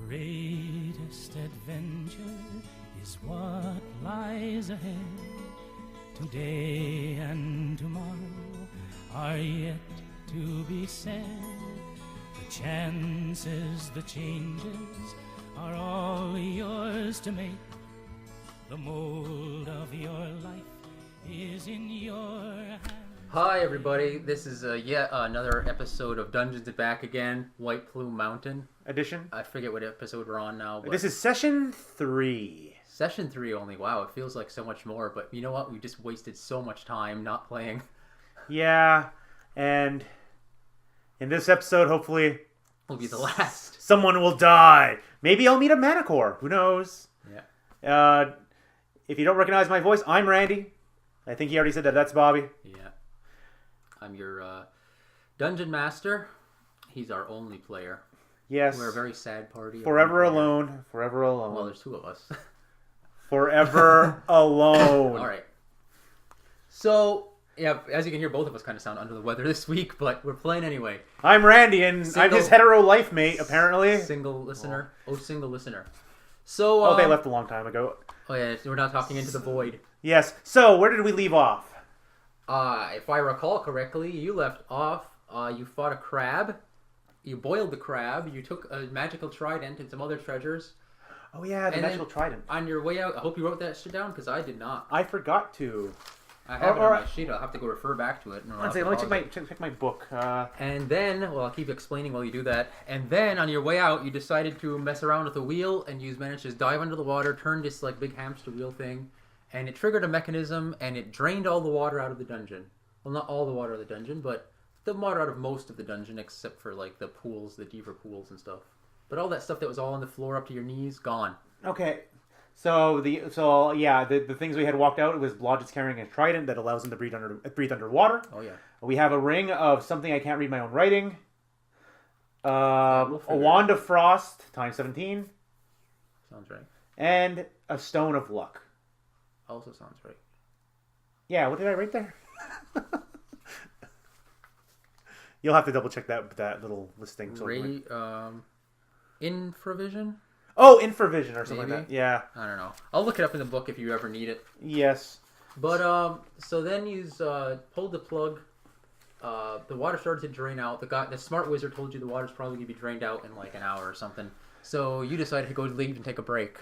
greatest adventure is what lies ahead. Today and tomorrow are yet to be said. The chances, the changes are all yours to make. The mold of your life is in your hands. Hi everybody, this is yet another episode of Dungeons and Back Again, White Plume Mountain edition. I forget what episode we're on now. But this is session 3. Session 3 only. Wow, it feels like so much more, but you know what? We just wasted so much time not playing. Yeah, and in this episode, hopefully... will be the last. Someone will die. Maybe I'll meet a Manicore. Who knows? Yeah. If you don't recognize my voice, I'm Randy. I think he already said that. That's Bobby. Yeah. I'm your Dungeon Master. He's our only player. Yes. We're a very sad party. Forever alone. Forever alone. Well, there's 2 of us. Forever alone. All right. So, yeah, as you can hear, both of us kind of sound under the weather this week, but we're playing anyway. I'm Randy, and I'm his hetero life mate, apparently. Single listener. Single listener. So, they left a long time ago. Oh, yeah, we're not talking into the void. Yes. So, where did we leave off? If I recall correctly, you left off, you fought a crab, you boiled the crab, you took a magical trident and some other treasures. Oh yeah, the magical trident. On your way out, I hope you wrote that shit down, because I did not. I forgot to. I have it on my sheet, I'll have to go refer back to it. Let me check my book. And then, well, I'll keep explaining while you do that. And then, on your way out, you decided to mess around with the wheel, and you managed to dive under the water, turn this, like, big hamster wheel thing, and it triggered a mechanism, and it drained all the water out of the dungeon. Well, not all the water out of the dungeon, but the water out of most of the dungeon, except for, like, the pools, the deeper pools and stuff. But all that stuff that was all on the floor up to your knees, gone. Okay. So the things we had walked out, it was Blodgett's carrying a trident that allows him to breathe underwater. Oh yeah. We have a ring of something I can't read my own writing. A wand of frost times 17. Sounds right. And a stone of luck. Also sounds right. Yeah, what did I write there? You'll have to double check that little listing. Infravision? Oh, infravision or something like that. Yeah. I don't know. I'll look it up in the book if you ever need it. Yes. But, so then you pulled the plug. The water started to drain out. The smart wizard told you the water's probably going to be drained out in like an hour or something. So you decided to go leave and take a break.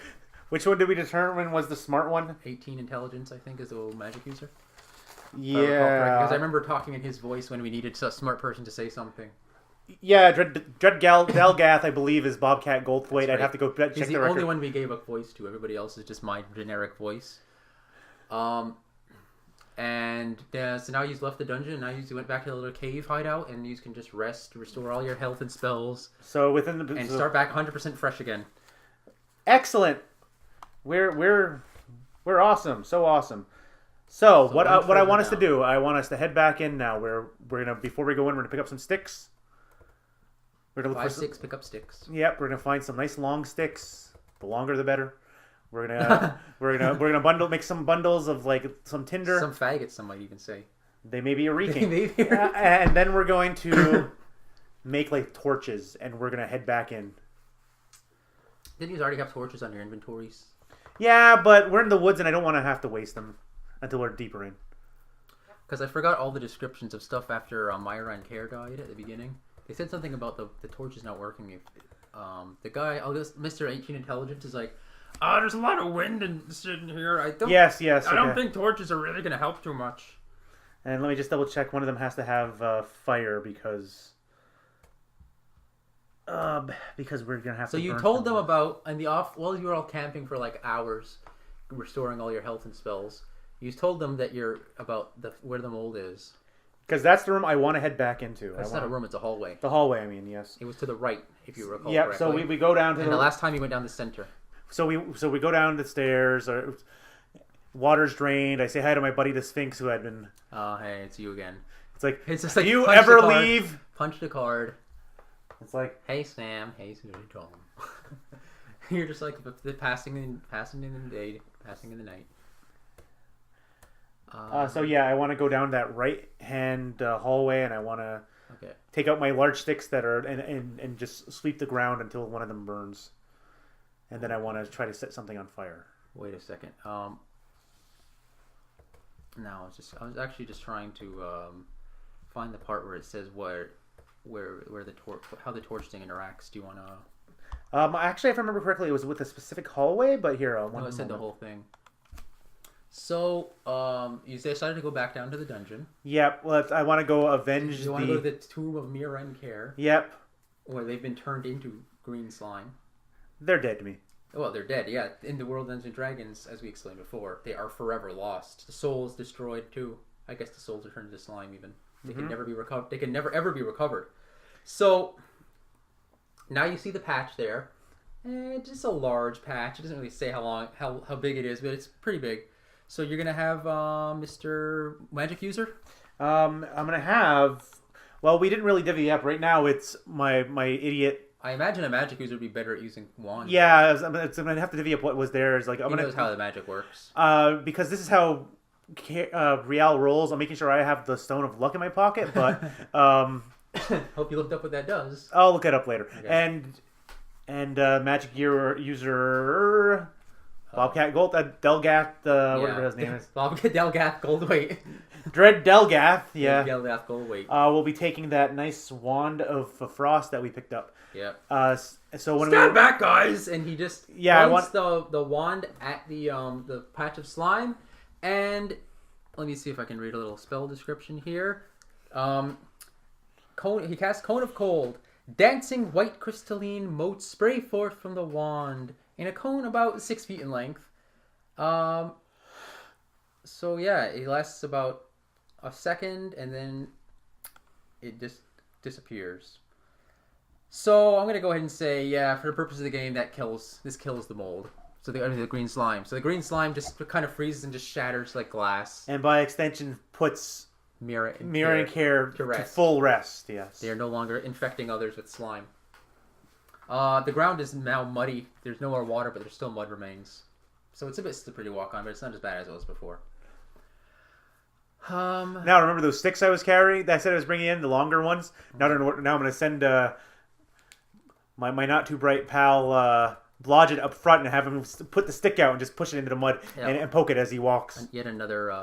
Which one did we determine was the smart one? 18 intelligence, I think, is the magic user. Yeah. Because I remember talking in his voice when we needed a smart person to say something. Yeah, Delgath, I believe, is Bobcat Goldthwait. Right. I'd have to go check the record. He's the only one we gave a voice to. Everybody else is just my generic voice. So now you've left the dungeon, and now you went back to the little cave hideout, and you can just rest, restore all your health and spells. So start back 100% fresh again. Excellent. We're awesome. So awesome. So what I want us to do, I want us to head back in now. We're gonna, before we go in, we're gonna pick up some sticks. We're gonna look for pick up sticks. Yep, we're gonna find some nice long sticks. The longer the better. We're gonna make some bundles of like some tinder. Some faggots, some might even say. They may be a reeking. And then we're going to make like torches, and we're gonna head back in. Didn't you already have torches on your inventories? Yeah, but we're in the woods, and I don't want to have to waste them until we're deeper in. Because I forgot all the descriptions of stuff after Myra and Care died at the beginning. They said something about the torches not working. The guy, Mr. 18 Intelligence, is like, there's a lot of wind sitting here. Yes. I don't think torches are really going to help too much. And let me just double check. One of them has to have fire because we're going to have to. So you told them about while you were all camping for like hours, restoring all your health and spells. You told them that where the mold is. Because that's the room I want to head back into. It's not a room, it's a hallway. The hallway, I mean, yes. It was to the right, if you recall correctly. So we go down to the last time you went down the center. So we go down the stairs. Water's drained. I say hi to my buddy the Sphinx who had been... Oh, hey, it's you again. It's just like, do you ever leave? Punch the card. It's like... Hey, Sam. Hey, Tom. You're just like passing in the day, passing in the night. So yeah, I want to go down that right-hand hallway, and I want to take out my large sticks that are and just sweep the ground until one of them burns. and then I want to try to set something on fire. Wait a second. No, I was actually just trying to find the part where it says where the torch, how the torch thing interacts. Do you want to? Actually, if I remember correctly, it was with a specific hallway, but here, No, it said the whole thing. So, you decided to go back down to the dungeon. Yep. Well, I want to go avenge. You want to go to the tomb of Mira and Care. Yep. Where they've been turned into green slime. They're dead to me. Well, they're dead. Yeah, in the world of Dungeons and Dragons, as we explained before, they are forever lost. The soul is destroyed too. I guess the souls are turned into slime. Even they can never be recovered. They can never ever be recovered. So now you see the patch there. Just a large patch. It doesn't really say how big it is, but it's pretty big. So you're gonna have Mr. Magic User. I'm gonna have. Well, we didn't really divvy up. Right now, it's my idiot. I imagine a magic user would be better at using wands. Yeah, I'm gonna have to divvy up what was there. Is like he knows how the magic works. Because this is how Rhiall rolls. I'm making sure I have the Stone of Luck in my pocket, but hope you looked up what that does. I'll look it up later. Okay. And magic user Bobcat Gold, Delgath, whatever his name is. Bobcat Delgath Goldweight. Dread Delgath, yeah. Delgath Goldweight. We'll be taking that nice wand of frost that we picked up. Yeah. So when Stand back, guys! And he just points the wand at the patch of slime, and let me see if I can read a little spell description here. He casts Cone of Cold. Dancing white crystalline motes spray forth from the wand in a cone about 6 feet in length. So yeah, it lasts about a second and then it just disappears. So I'm gonna go ahead and say, yeah, for the purpose of the game, this kills the mold. So the green slime. So the green slime just kind of freezes and just shatters like glass. And by extension, puts Mira and Care to full rest. Yes, they are no longer infecting others with slime. The ground is now muddy. There's no more water, but there's still mud remains. So it's a bit slippery to walk on, but it's not as bad as it was before. Now remember those sticks I was carrying that I said I was bringing in, the longer ones? Now I'm going to send my not too bright pal Blodgett up front and have him put the stick out and just push it into the mud and poke it as he walks. And yet another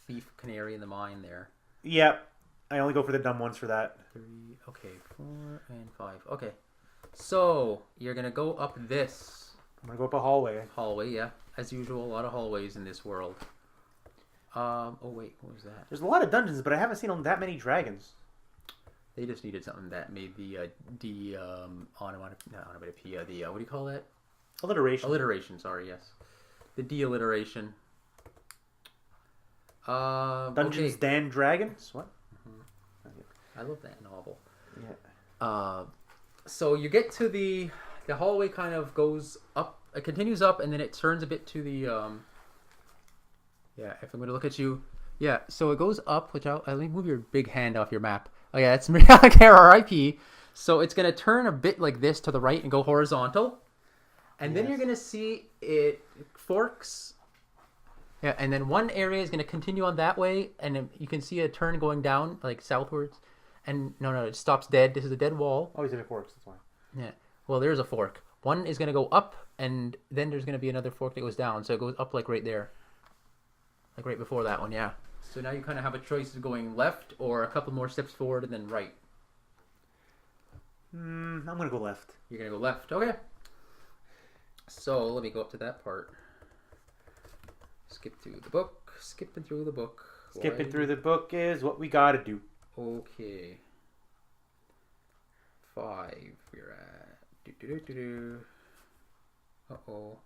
thief canary in the mine there. Yep. I only go for the dumb ones for that. 3, okay, 4 and 5. Okay. So, you're going to go up this. I'm going to go up a hallway. Hallway, yeah. As usual, a lot of hallways in this world. Oh wait, what was that? There's a lot of dungeons, but I haven't seen that many dragons. They just needed something that made the onomatopoeia, what do you call that? Alliteration. Alliteration, sorry, yes. The de-alliteration. Dungeons okay. Dan Dragons? What? I love that novel. Yeah. So you get to the hallway kind of goes up, it continues up, and then it turns a bit to the, yeah, if I'm going to look at you, yeah, so it goes up, which I'll move your big hand off your map. Oh yeah, that's RIP. So it's going to turn a bit like this to the right and go horizontal. And then you're going to see it forks. Yeah, and then one area is going to continue on that way, and then you can see a turn going down, like southwards. And no, it stops dead. This is a dead wall. Oh, you said it forks, that's why. Yeah. Well, there's a fork. One is going to go up, and then there's going to be another fork that goes down. So it goes up like right there. Like right before that one, yeah. So now you kind of have a choice of going left or a couple more steps forward and then right. I'm going to go left. You're going to go left. Okay. So let me go up to that part. Skip through the book. Skipping through the book. Skipping through the book is what we got to do. Okay. 5 we're at. Uh-oh.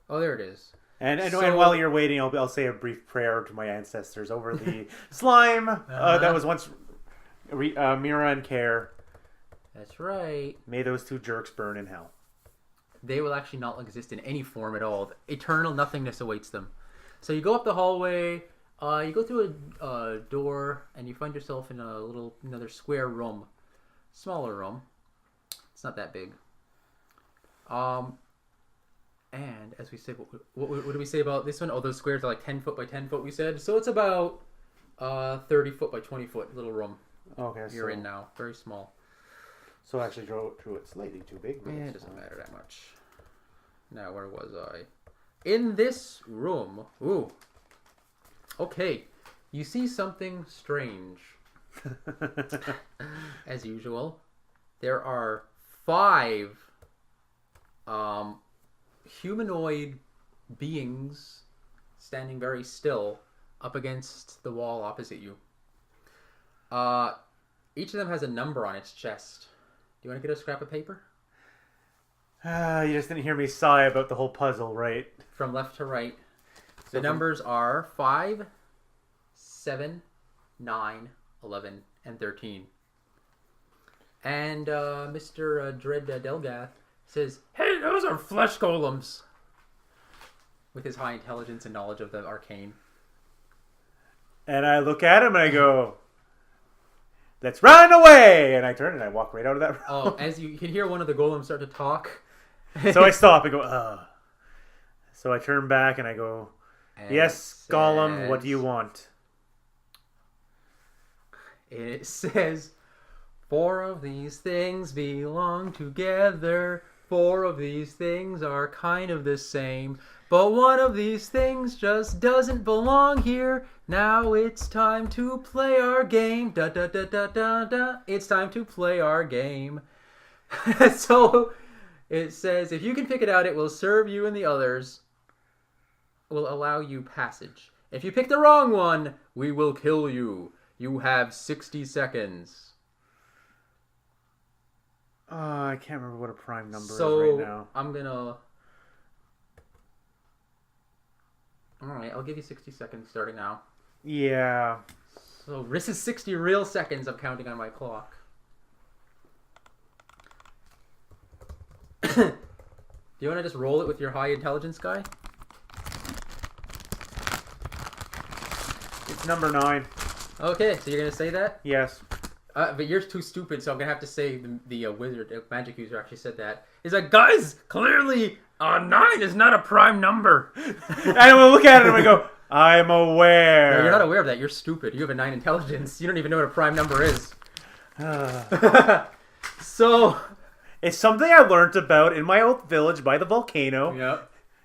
Oh, there it is. And while you're waiting, I'll say a brief prayer to my ancestors over the slime that was once Mira and Care. That's right. May those two jerks burn in hell. They will actually not exist in any form at all. Eternal nothingness awaits them. So you go up the hallway, you go through a door, and you find yourself in another square room. Smaller room. It's not that big. And as we said, what do we say about this one? Oh, those squares are like 10 foot by 10 foot, we said. So it's about 30 foot by 20 foot little room. Okay, you're in now. Very small. So I actually drew it slightly too big. But it doesn't matter that much. Now, where was I? In this room. Ooh. Okay. You see something strange. As usual. There are 5 humanoid beings standing very still up against the wall opposite you. Each of them has a number on its chest. Do you want to get a scrap of paper? You just didn't hear me sigh about the whole puzzle, right? From left to right. The numbers are 5, 7, 9, 11, and 13. And Mr. Dread Delgath says, "Hey, those are flesh golems!" With his high intelligence and knowledge of the arcane. And I look at him and I go, "Let's run away!" And I turn and I walk right out of that room. Oh, as you can hear one of the golems start to talk. So I stop and go, ugh. So I turn back and I go, "Yes, Gollum, what do you want?" It says, 4 of these things belong together. 4 of these things are kind of the same. But one of these things just doesn't belong here. Now it's time to play our game. Da da da da da da. It's time to play our game. So it says, if you can pick it out, it will serve you and the others. Will allow you passage. If you pick the wrong one, we will kill you. You have 60 seconds. I can't remember what a prime number is So right now. I'm gonna. Alright, I'll give you 60 seconds starting now. Yeah. So this is 60 real seconds of counting on my clock. Do you want to just roll it with your high intelligence guy? It's number 9. Okay, so you're gonna say that? Yes. But you're too stupid, so I'm gonna have to say the wizard, magic user actually said that. He's like, guys, clearly 9 is not a prime number. And I will look at it and I go, "I'm aware." No, you're not aware of that. You're stupid. You have a 9 intelligence. You don't even know what a prime number is. So, it's something I learned about in my old village by the volcano. yeah.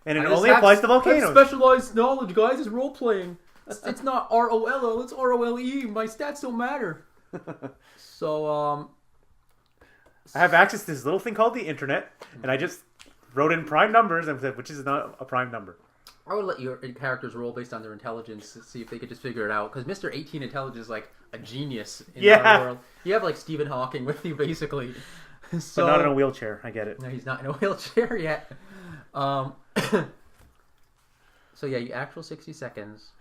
And it only applies to volcanoes. Specialized knowledge, guys. It's role playing. It's not ROLO. It's ROLE. My stats don't matter. So, I have access to this little thing called the internet, and I just wrote in prime numbers and said, which is not a prime number. I would let your characters roll based on their intelligence to see if they could just figure it out. Because Mr. 18 Intelligence is like a genius in our world. You have like Stephen Hawking with you, basically. So, but not in a wheelchair. I get it. No, he's not in a wheelchair yet. So yeah, you actual 60 seconds.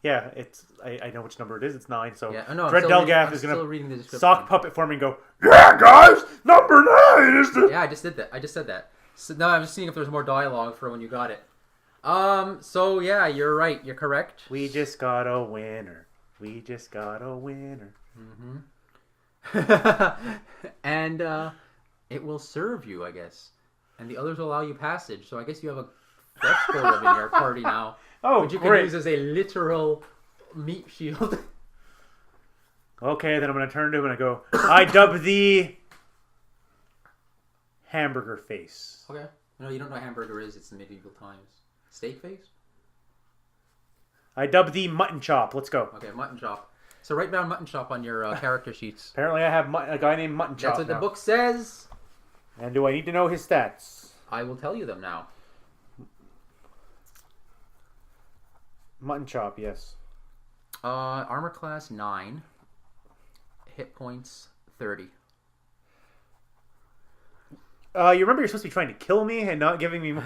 Yeah, it's. I know which number it is. It's 9. So Yeah, no, Dread Delgath is still gonna reading the description. sock puppet for me and go, "Yeah, guys, number 9 is the." Yeah, I just did that. I just said that. So now I'm just seeing if there's more dialogue for when you got it. So yeah, you're right. You're correct. We just got a winner. We just got a winner. Mm-hmm. And it will serve you, I guess. And the others will allow you passage. So I guess you have a flesh golem in your party now. Oh, which you can great. use as a literal meat shield. Okay, then I'm going to turn to him and I go, "I dub thee hamburger face." Okay. No, you don't know what hamburger is. It's the medieval times. Steak face? "I dub thee mutton chop." Let's go. Okay, mutton chop. So write down mutton chop on your character sheets. Apparently I have a guy named Mutton Chop. That's what now. the book says. And do I need to know his stats? I will tell you them now. Mutton Chop, yes. Armor class 9. Hit points 30. You remember you're supposed to be trying to kill me and not giving me...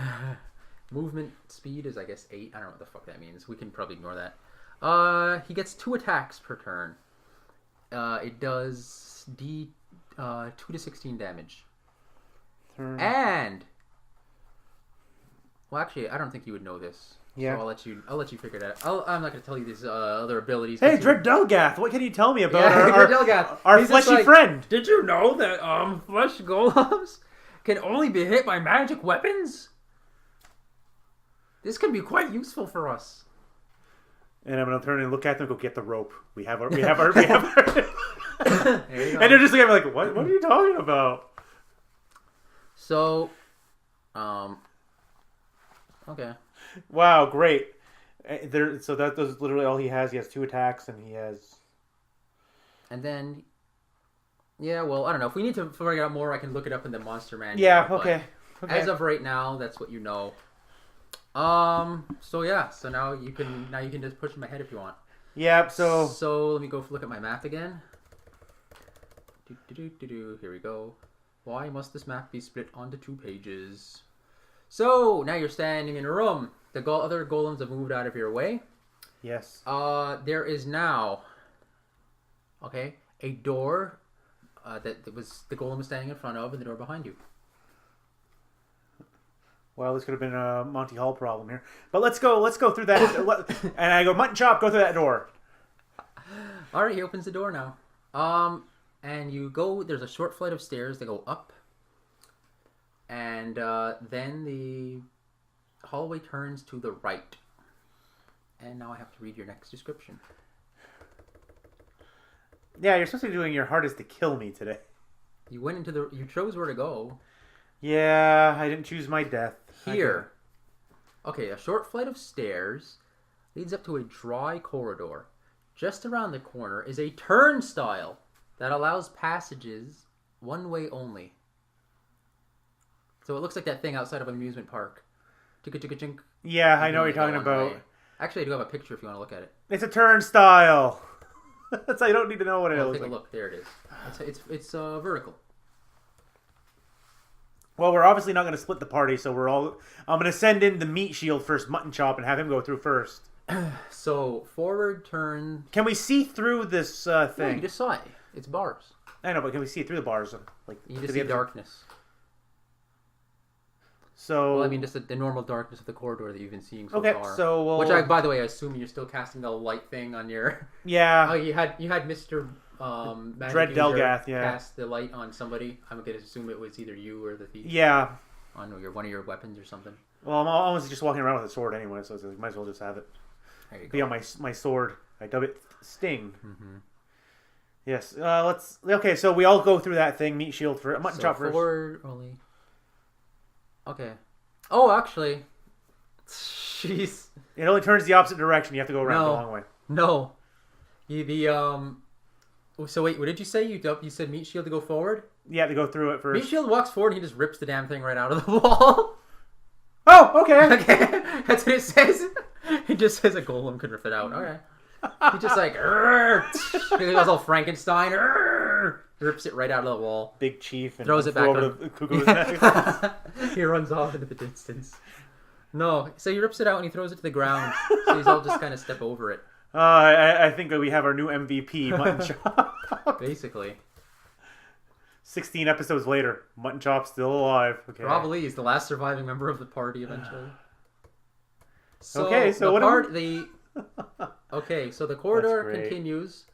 Movement speed is, I guess, 8. I don't know what the fuck that means. We can probably ignore that. He gets 2 attacks per turn. It does 2 to 16 damage. And... Well, actually, I don't think you would know this. Yeah. So I'll let you figure it out. I'm not going to tell you these other abilities. Hey, Dread Delgath, what can you tell me about Dread Delgath. our He's just fleshy like, friend? Did you know that flesh golems can only be hit by magic weapons? This can be quite useful for us. And I'm gonna turn and look at them and go, "Get the rope. We have our There you go. There you go. And they're just looking at me like, what are you talking about?" So, Okay. Wow, great. So that's literally all he has. He has 2 attacks, and he has. And then, yeah, well, I don't know. If we need to figure out more, I can look it up in the Monster Manual. Yeah. Okay. As of right now, that's what you know. So yeah. So now you can just push him ahead if you want. Yeah. So let me go look at my map again. Here we go. Why must this map be split onto 2 pages? So now you're standing in a room. The other golems have moved out of your way. Yes. There is now, a door that was the golem was standing in front of, and the door behind you. Well, this could have been a Monty Hall problem here, but let's go through that. And I go, Mutton Chop, go through that door. All right, he opens the door now. And you go. There's a short flight of stairs that go up, and then the hallway turns to the right. And now I have to read your next description. Yeah, you're supposed to be doing your hardest to kill me today. You went into you chose where to go. Yeah, I didn't choose my death. Here. Okay, a short flight of stairs leads up to a dry corridor. Just around the corner is a turnstile that allows passages one way only. So it looks like that thing outside of an amusement park. Chicka-chicka-chink. Yeah, I know what you're talking about. Way. Actually, I do have a picture if you want to look at it. It's a turnstile. That's I don't need to know what it looks like. Take a look. There it is. It's vertical. Well, we're obviously not going to split the party, so I'm going to send in the meat shield first, Mutton Chop, and have him go through first. So forward turn. Can we see through this thing? No, you just saw it. It's bars. I know, but can we see through the bars? Like you just see darkness. So, well, I mean, just the normal darkness of the corridor that you've been seeing so far. Okay, so which by the way, I assume you're still casting the light thing on your. Yeah. Oh, you had Mr. Dread Delgath, yeah. Cast the light on somebody. I'm gonna assume it was either you or the thief. Yeah. On one of your weapons or something. Well, I'm always just walking around with a sword anyway, so I might as well just have it. There you go. Be on my sword. I dub it Sting. Mm-hmm. Yes. Let's. Okay, so we all go through that thing. Meat shield for Mutton Chop first. Forward only. Okay. Oh, actually, jeez. It only turns the opposite direction. You have to go around the long way. No. So wait, what did you say? You said meat shield to go forward? Yeah, to go through it first. Meat shield walks forward and he just rips the damn thing right out of the wall. Oh, okay. Okay, that's what it says. It just says a golem could rip it out. Okay. He just like, he goes all Frankenstein, rips it right out of the wall. Big chief and throws it back over the cuckoo's neck. He runs off into the distance. No, so he rips it out and he throws it to the ground. So he's all just kind of step over it. I think that we have our new MVP, Mutton Chop. Basically. 16 episodes later, Mutton Chop's still alive. Okay. Probably. He's the last surviving member of the party eventually. So okay, so Okay, so the corridor continues.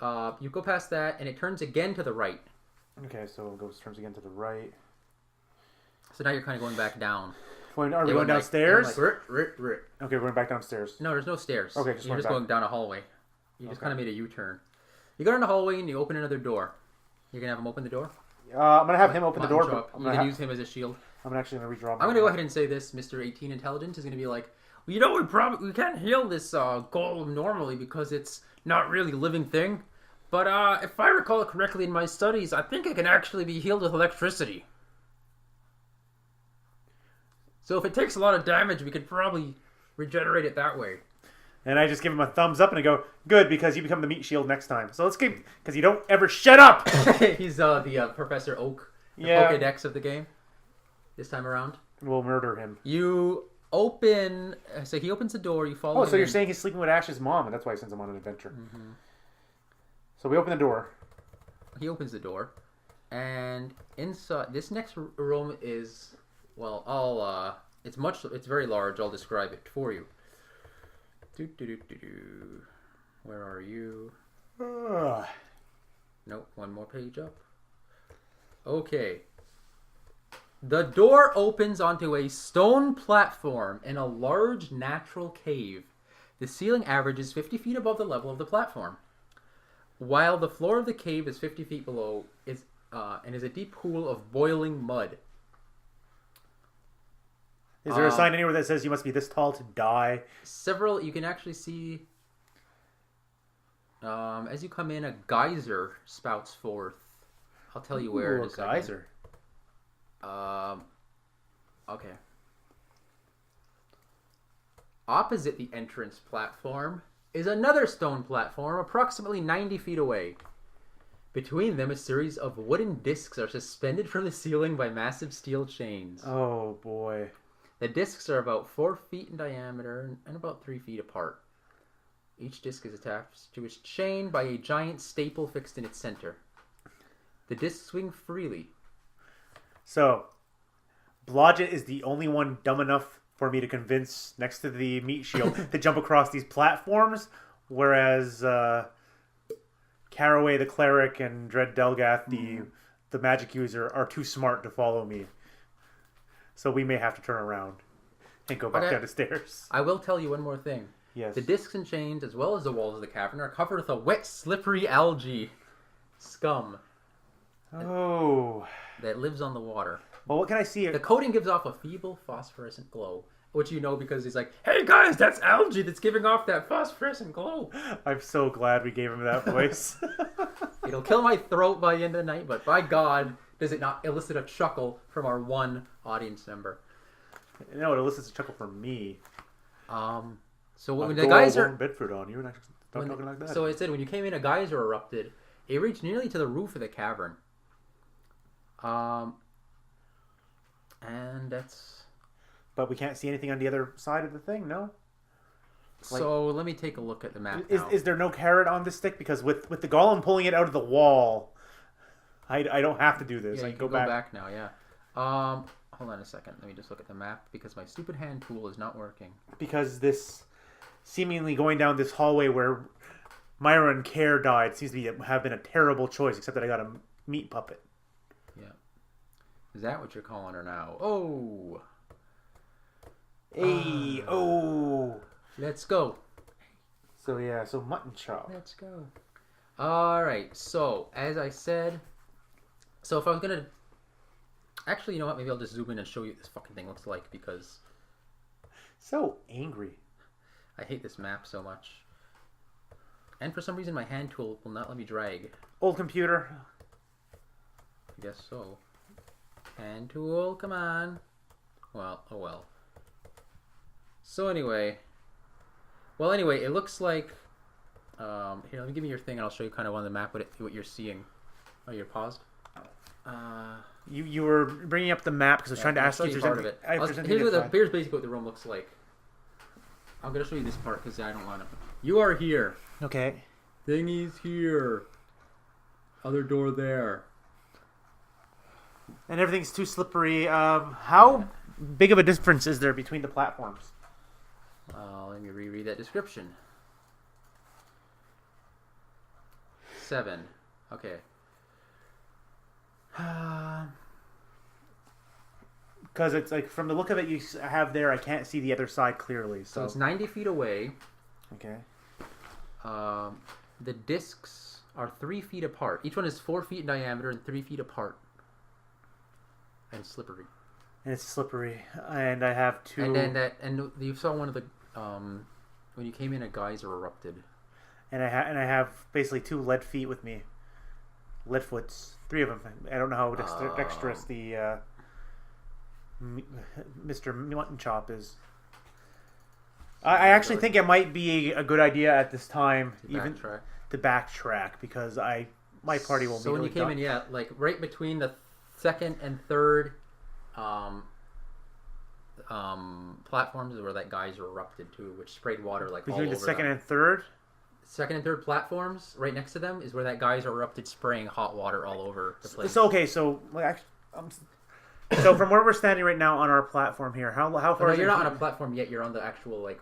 You go past that, and it turns again to the right. Okay, so it turns again to the right. So now you're kind of going back down. Are we going downstairs? Okay, we're going back downstairs. No, there's no stairs. Okay, you're just going down a hallway. You just kind of made a U-turn. You go down the hallway and you open another door. You're gonna have him open the door. I'm gonna have him open the door. You can use him as a shield. I'm actually gonna redraw. I'm gonna go ahead and say this: Mr. 18 Intelligent is gonna be like, well, you know, we can't heal this golem normally because it's not really a living thing. But if I recall correctly in my studies, I think it can actually be healed with electricity. So if it takes a lot of damage, we could probably regenerate it that way. And I just give him a thumbs up and I go, good, because you become the meat shield next time. So let's keep, because you don't ever shut up! He's the Professor Oak, the Pokedex of the game. This time around. We'll murder him. You open, so he opens the door, you follow him so you're saying he's sleeping with Ash's mom, and that's why he sends him on an adventure. Mm-hmm. So we open the door. He opens the door, and inside, this next room is, well, it's very large, I'll describe it for you. Where are you? Nope, one more page up. Okay. The door opens onto a stone platform in a large natural cave. The ceiling averages 50 feet above the level of the platform, while the floor of the cave is 50 feet below and is a deep pool of boiling mud. Is there a sign anywhere that says you must be this tall to die? Several. You can actually see. As you come in, a geyser spouts forth. I'll tell you where. A geyser. Okay. Opposite the entrance platform is another stone platform approximately 90 feet away. Between them, a series of wooden discs are suspended from the ceiling by massive steel chains. Oh, boy. The discs are about 4 feet in diameter and about 3 feet apart. Each disc is attached to its chain by a giant staple fixed in its center. The discs swing freely. So, Blodgett is the only one dumb enough for me to convince next to the meat shield to jump across these platforms, whereas Caraway the cleric and Dread Delgath the magic user are too smart to follow me. So we may have to turn around and go back down the stairs. I will tell you one more thing. Yes. The discs and chains, as well as the walls of the cavern, are covered with a wet, slippery algae scum. Oh. That lives on the water. Well, what can I see? The coating gives off a feeble phosphorescent glow, which you know because he's like, "Hey guys, that's algae that's giving off that phosphorescent glow." I'm so glad we gave him that voice. It'll kill my throat by the end of the night, but by God, does it not elicit a chuckle from our one audience member? No, it elicits a chuckle from me. So when the geyser Bedford on you, and I start talking like that. So it said when you came in, a geyser erupted. It reached nearly to the roof of the cavern. And that's. But we can't see anything on the other side of the thing, no? So let me take a look at the map now. Is there no carrot on this stick? Because with the golem pulling it out of the wall, I don't have to do this. Yeah, I you can can go back now, yeah. Hold on a second. Let me just look at the map because my stupid hand tool is not working. Because this seemingly going down this hallway where Myra and Care died seems to have been a terrible choice, except that I got a meat puppet. Yeah. Is that what you're calling her now? Oh. Hey, oh. Let's go. So yeah, so mutton chop. Let's go. Alright, so as I said, so if I was gonna actually, you know what, maybe I'll just zoom in and show you what this fucking thing looks like because So angry. I hate this map so much. And for some reason my hand tool will not let me drag. Old computer. I guess so. Hand tool, come on. Well, oh well. So anyway. Well, anyway, it looks like... here, let me give me your thing and I'll show you kind of on the map what you're seeing. Oh, you're paused? You were bringing up the map because I was trying to ask you if there's part of it. Here's basically what the room looks like. I'm going to show you this part because I don't want to... You are here. Okay. Thingy's here. Other door there. And everything's too slippery. How big of a difference is there between the platforms? Let me reread that description. 7. Okay. Because it's like, from the look of it you have there, I can't see the other side clearly. So it's 90 feet away. Okay. The discs are 3 feet apart. Each one is 4 feet in diameter and 3 feet apart. And slippery. And it's slippery. And I have two... And you saw one of the... when you came in, a geyser erupted. And I have basically 2 lead feet with me. Lead foots. 3 of them. I don't know how dexterous the Mr. Mutton Chop is. I actually think it might be a good idea at this time to backtrack because my party will be. So when you came in, yeah, like right between the second and third platforms is where that geyser erupted too, which sprayed water like between all over the second them. and third. Second and third platforms, right next to them, is where that geyser erupted, spraying hot water all over the place. So okay, so like, so from where we're standing right now on our platform here, how far? No, you're not on a platform yet. You're on the actual like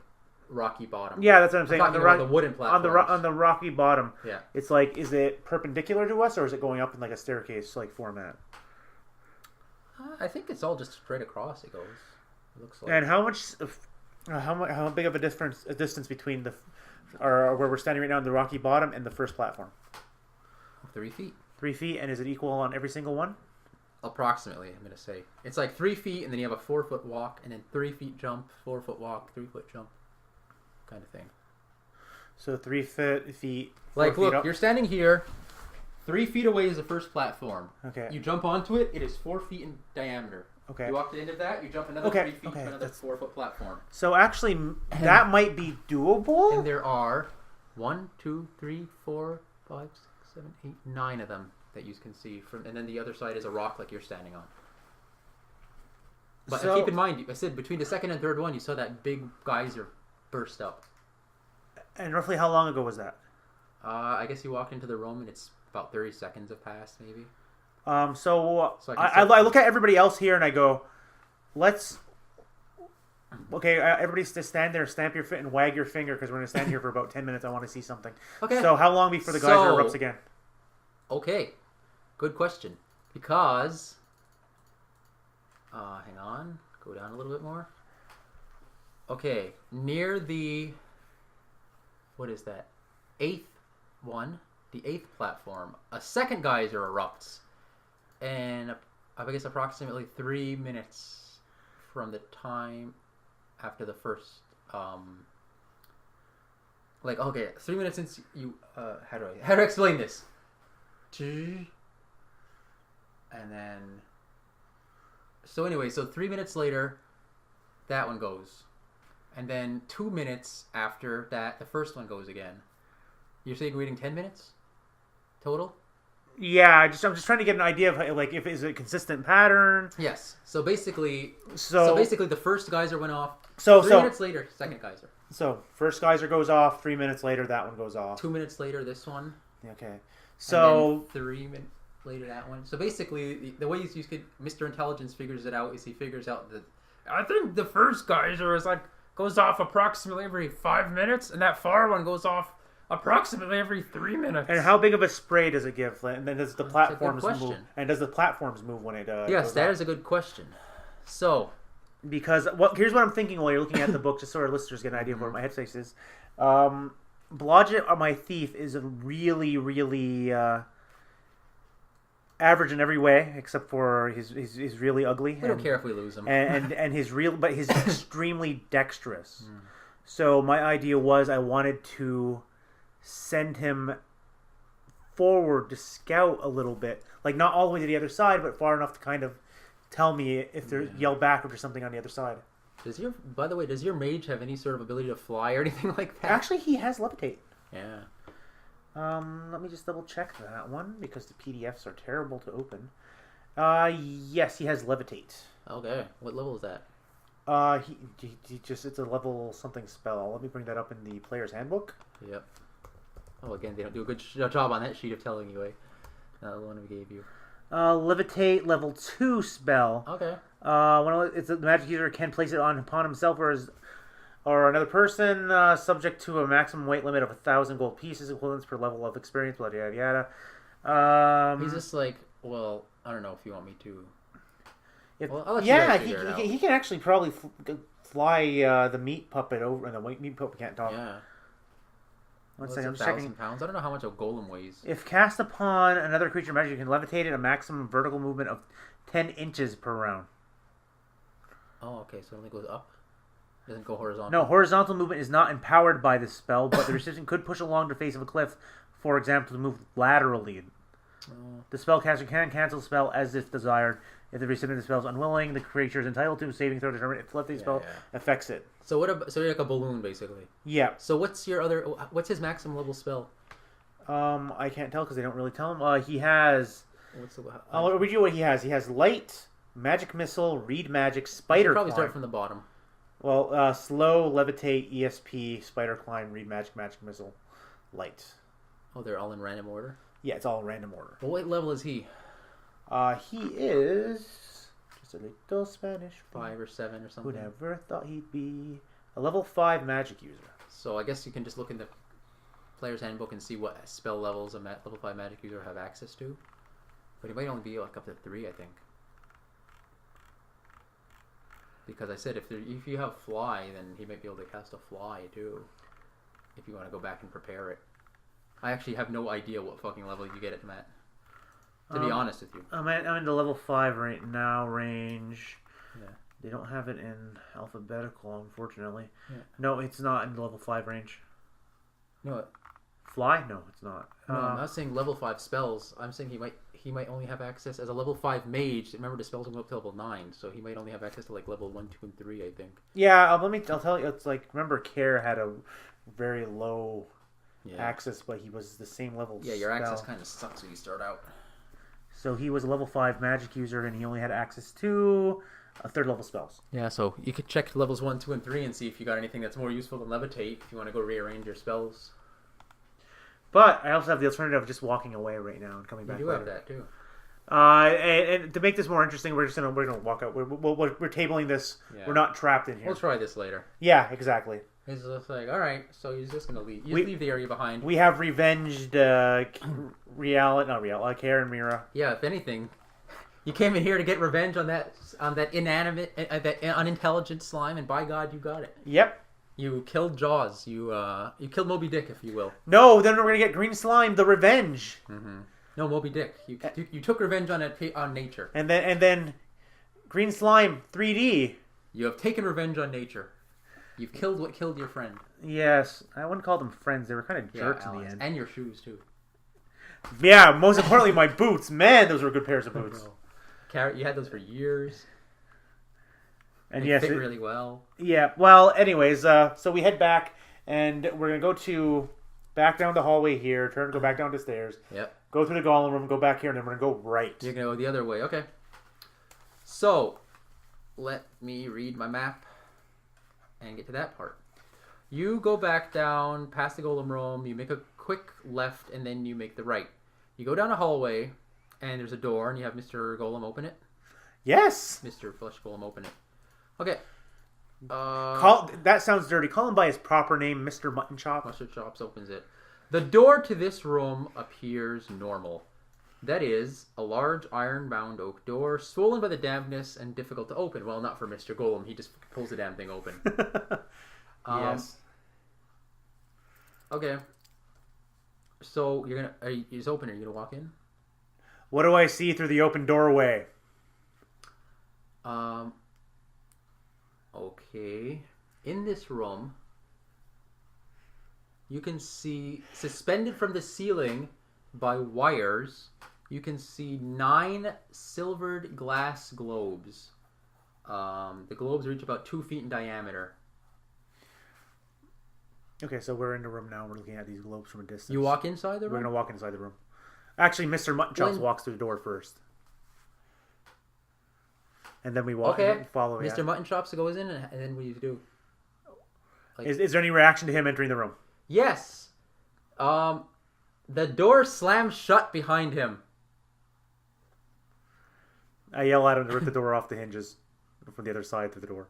rocky bottom. Yeah, that's what I'm saying. On the wooden platform. On the rocky bottom. Yeah. It's like, is it perpendicular to us, or is it going up in like a staircase like format? I think it's all just straight across. It goes. It looks like. And how big of a distance between where we're standing right now on the rocky bottom and the first platform? 3 feet. 3 feet, and is it equal on every single one? Approximately, I'm gonna say it's like 3 feet, and then you have a 4-foot walk, and then 3 feet jump, 4-foot walk, 3-foot jump, kind of thing. So 3 feet. Like, 4 feet look, up. you're standing here. 3 feet away is the first platform. Okay. You jump onto it. It is 4 feet in diameter. Okay. You walk to the end of that. You jump another 3 feet to another 4-foot platform. So actually, that might be doable. And there are 1, 2, 3, 4, 5, 6, 7, 8, 9 of them that you can see from, and then the other side is a rock like you're standing on. But keep in mind, I said between the second and third one, you saw that big geyser burst up. And roughly how long ago was that? I guess you walked into the room and it's about 30 seconds have passed, maybe. So I look at everybody else here and I go, let's. Okay, everybody just stand there, stamp your foot, and wag your finger because we're going to stand here for about 10 minutes. I want to see something. Okay. So how long before the geyser erupts again? Okay, good question. Because, hang on, go down a little bit more. Okay, near the, what is that? 8th one, the 8th platform, a second geyser erupts, and I guess approximately 3 minutes from the time after the first, like, okay, 3 minutes since you, how do I explain this? And then, so anyway, so 3 minutes later, that one goes. And then 2 minutes after that, the first one goes again. You're saying we're waiting 10 minutes total? Yeah, I'm just trying to get an idea of like if it's a consistent pattern. Yes. So basically, the first geyser went off. 3 minutes later, second geyser. So first geyser goes off. 3 minutes later, that one goes off. 2 minutes later, this one. Okay. So 3 minutes later, that one. So basically, the way Mr. Intelligence figures it out is he figures out that I think the first geyser is like goes off approximately every 5 minutes, and that far one goes off approximately every 3 minutes. And how big of a spray does it give? And then does the platforms move? And does the platforms move when it? Yes, that is a good question. So, because here's what I'm thinking while you're looking at the book, just so our listeners get an idea of where my headspace is. Blodgett, my thief, is a really, really average in every way, except for he's really ugly. We don't care if we lose him. And he's extremely dexterous. So my idea was I wanted to send him forward to scout a little bit, like not all the way to the other side, but far enough to kind of tell me if there's yell back or something on the other side. By the way, does your mage have any sort of ability to fly or anything like that? Actually, he has levitate. Yeah. Let me just double check that one because the PDFs are terrible to open. Yes, he has levitate. Okay. What level is that? He just, it's a level something spell. Let me bring that up in the player's handbook. Yep. Oh, again, they don't do a good job on that sheet of telling you, the one we gave you. Levitate level 2 spell. Okay. The magic user can place it upon himself or another person, subject to a maximum weight limit of 1,000 gold pieces, equivalents per level of experience, blah, yada, yada. He's just like, well, I don't know if you want me to. I'll let you guys figure it out. He can actually probably fly the meat puppet over, and the meat puppet can't talk. Yeah. One second, I'm checking. checking. Pounds. I don't know how much a golem weighs. If cast upon another creature magic, you can levitate it a maximum vertical movement of 10 inches per round. Oh, okay. So it only goes up? It doesn't go horizontal? No, horizontal movement is not empowered by this spell, but the recipient could push along the face of a cliff, for example, to move laterally. The spellcaster can cancel the spell as if desired. If the recipient of the spell is unwilling, the creature is entitled to a saving throw to determine if the lefty spell affects it. So you're like a balloon, basically. Yeah. So what's his maximum level spell? I can't tell because they don't really tell him. He has. I'll read you what he has. He has light, magic missile, read magic, spider climb. Probably start from the bottom. Well, slow, levitate, ESP, spider climb, read magic, magic missile, light. Oh, they're all in random order? Yeah, it's all in random order. Well, what level is he? He is just a little Spanish. 5 or 7 or something. Who never thought he'd be a level 5 magic user. So I guess you can just look in the player's handbook and see what spell levels a level 5 magic user have access to. But he might only be like up to 3, I think. Because I said if you have fly, then he might be able to cast a fly too. If you want to go back and prepare it. I actually have no idea what fucking level you get it, Matt. To be honest with you. I'm in the level 5 right now range. Yeah. They don't have it in alphabetical, unfortunately. Yeah. No, it's not in the level 5 range. No. Fly? No, it's not. No, I'm not saying level 5 spells. I'm saying he might only have access as a level 5 mage. Remember, the spells will go up to level 9, so he might only have access to like level 1, 2, and 3, I think. Yeah, I'll tell you. It's like, remember, Care had a very low access, but he was the same level. Yeah, your access kind of sucks when you start out. So he was a level 5 magic user, and he only had access to a 3rd level spells. Yeah, so you could check levels 1, 2, and 3 and see if you got anything that's more useful than levitate. If you want to go rearrange your spells. But I also have the alternative of just walking away right now and coming back. You do have that too. And to make this more interesting, we're gonna walk out. We're tabling this. Yeah. We're not trapped in here. We'll try this later. Yeah, exactly. It's just like, all right, so he's just gonna leave. You leave the area behind. We have revenged Care and Mira. Yeah, if anything, you came in here to get revenge on that inanimate, that unintelligent slime, and by God, you got it. Yep. You killed Jaws. You killed Moby Dick, if you will. No, then we're gonna get Green Slime, the revenge. Mm-hmm. No, Moby Dick. You took revenge on nature. And then Green Slime 3D. You have taken revenge on nature. You've killed what killed your friend. Yes, I wouldn't call them friends. They were kind of jerks in the end. And your shoes too. Yeah, most importantly, my boots. Man, those were good pairs of boots. Carrot, you had those for years. And they fit really well. Yeah. Well, anyways, so we head back, and we're gonna go back down the hallway here. Go back down the stairs. Yep. Go through the golem room, go back here, and then we're gonna go right. You're gonna go the other way. Okay. So, let me read my map and get to that part. You go back down past the golem room. You make a quick left, and then you make the right. You go down a hallway, and there's a door, and you have Mr. Golem open it. Yes. Mr. Flesh Golem open it. Okay. That sounds dirty. Call him by his proper name, Mr. Mutton Chop. Mustard Chops opens it. The door to this room appears normal. That is, a large iron-bound oak door, swollen by the dampness and difficult to open. Well, not for Mr. Golem. He just pulls the damn thing open. Yes. Okay. So it's open. Are you gonna walk in? What do I see through the open doorway? Okay. In this room, you can see, suspended from the ceiling by wires, you can see 9 silvered glass globes. The globes reach about 2 feet in diameter. Okay, so we're in the room now. We're looking at these globes from a distance. You walk inside the room? We're going to walk inside the room. Actually, Mr. Mutton Chops walks through the door first. And then we walk and follow. Mr. Mutton Chops goes in, and then what do you do? Like, is there any reaction to him entering the room? Yes. The door slams shut behind him. I yell at him to rip the door off the hinges from the other side through the door.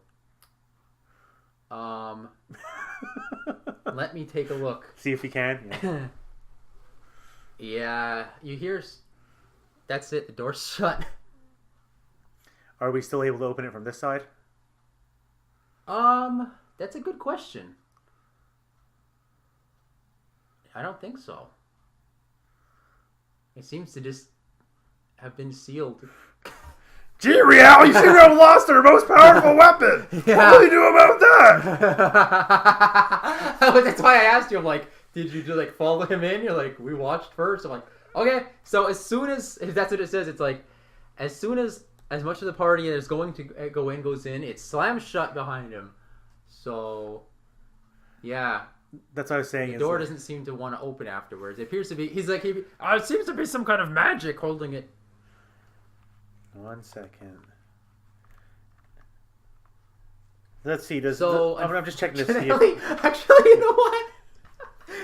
Let me take a look. See if he can. Yeah. Yeah, you hear... That's it, the door's shut. Are we still able to open it from this side? That's a good question. I don't think so. It seems to just have been sealed. Gee, Rhiall, you seem to have lost our most powerful weapon. Yeah. What do you do about that? That's why I asked you. I'm like, did you just like follow him in? You're like, we watched first. I'm like, okay. So as soon as, if that's what it says, it's like, as soon as much of the party that is going to go in goes in, it slams shut behind him. So, yeah. That's what I was saying. The door doesn't seem to want to open afterwards. It appears to be, it seems to be some kind of magic holding it. 1 second. Let's see. I'm just checking to see. Actually, you know what?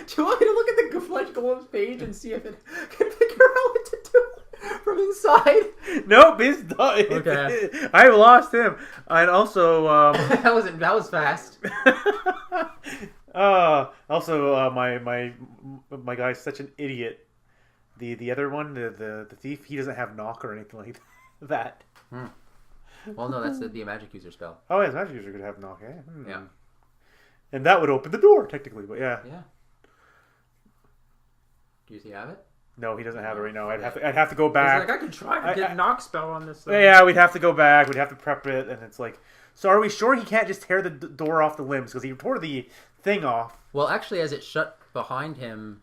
Do you want me to look at the Flesh Golem's page and see if it can figure out what to do from inside? Nope, he's done. Okay. I lost him. And also, that was fast. Also, my guy's such an idiot. The other one, the thief, he doesn't have knock or anything like that. Well, no, that's the magic user spell. Oh, yeah, magic user could have knock, eh? Yeah. And that would open the door, technically, but yeah. Yeah. Do you have it? No, he doesn't have it right now. I'd have to go back. He's like, I could try to get knock spell on this thing. Yeah, we'd have to go back. We'd have to prep it, and it's like, so are we sure he can't just tear the door off the limbs because he tore the thing off? Well, actually, as it shut behind him,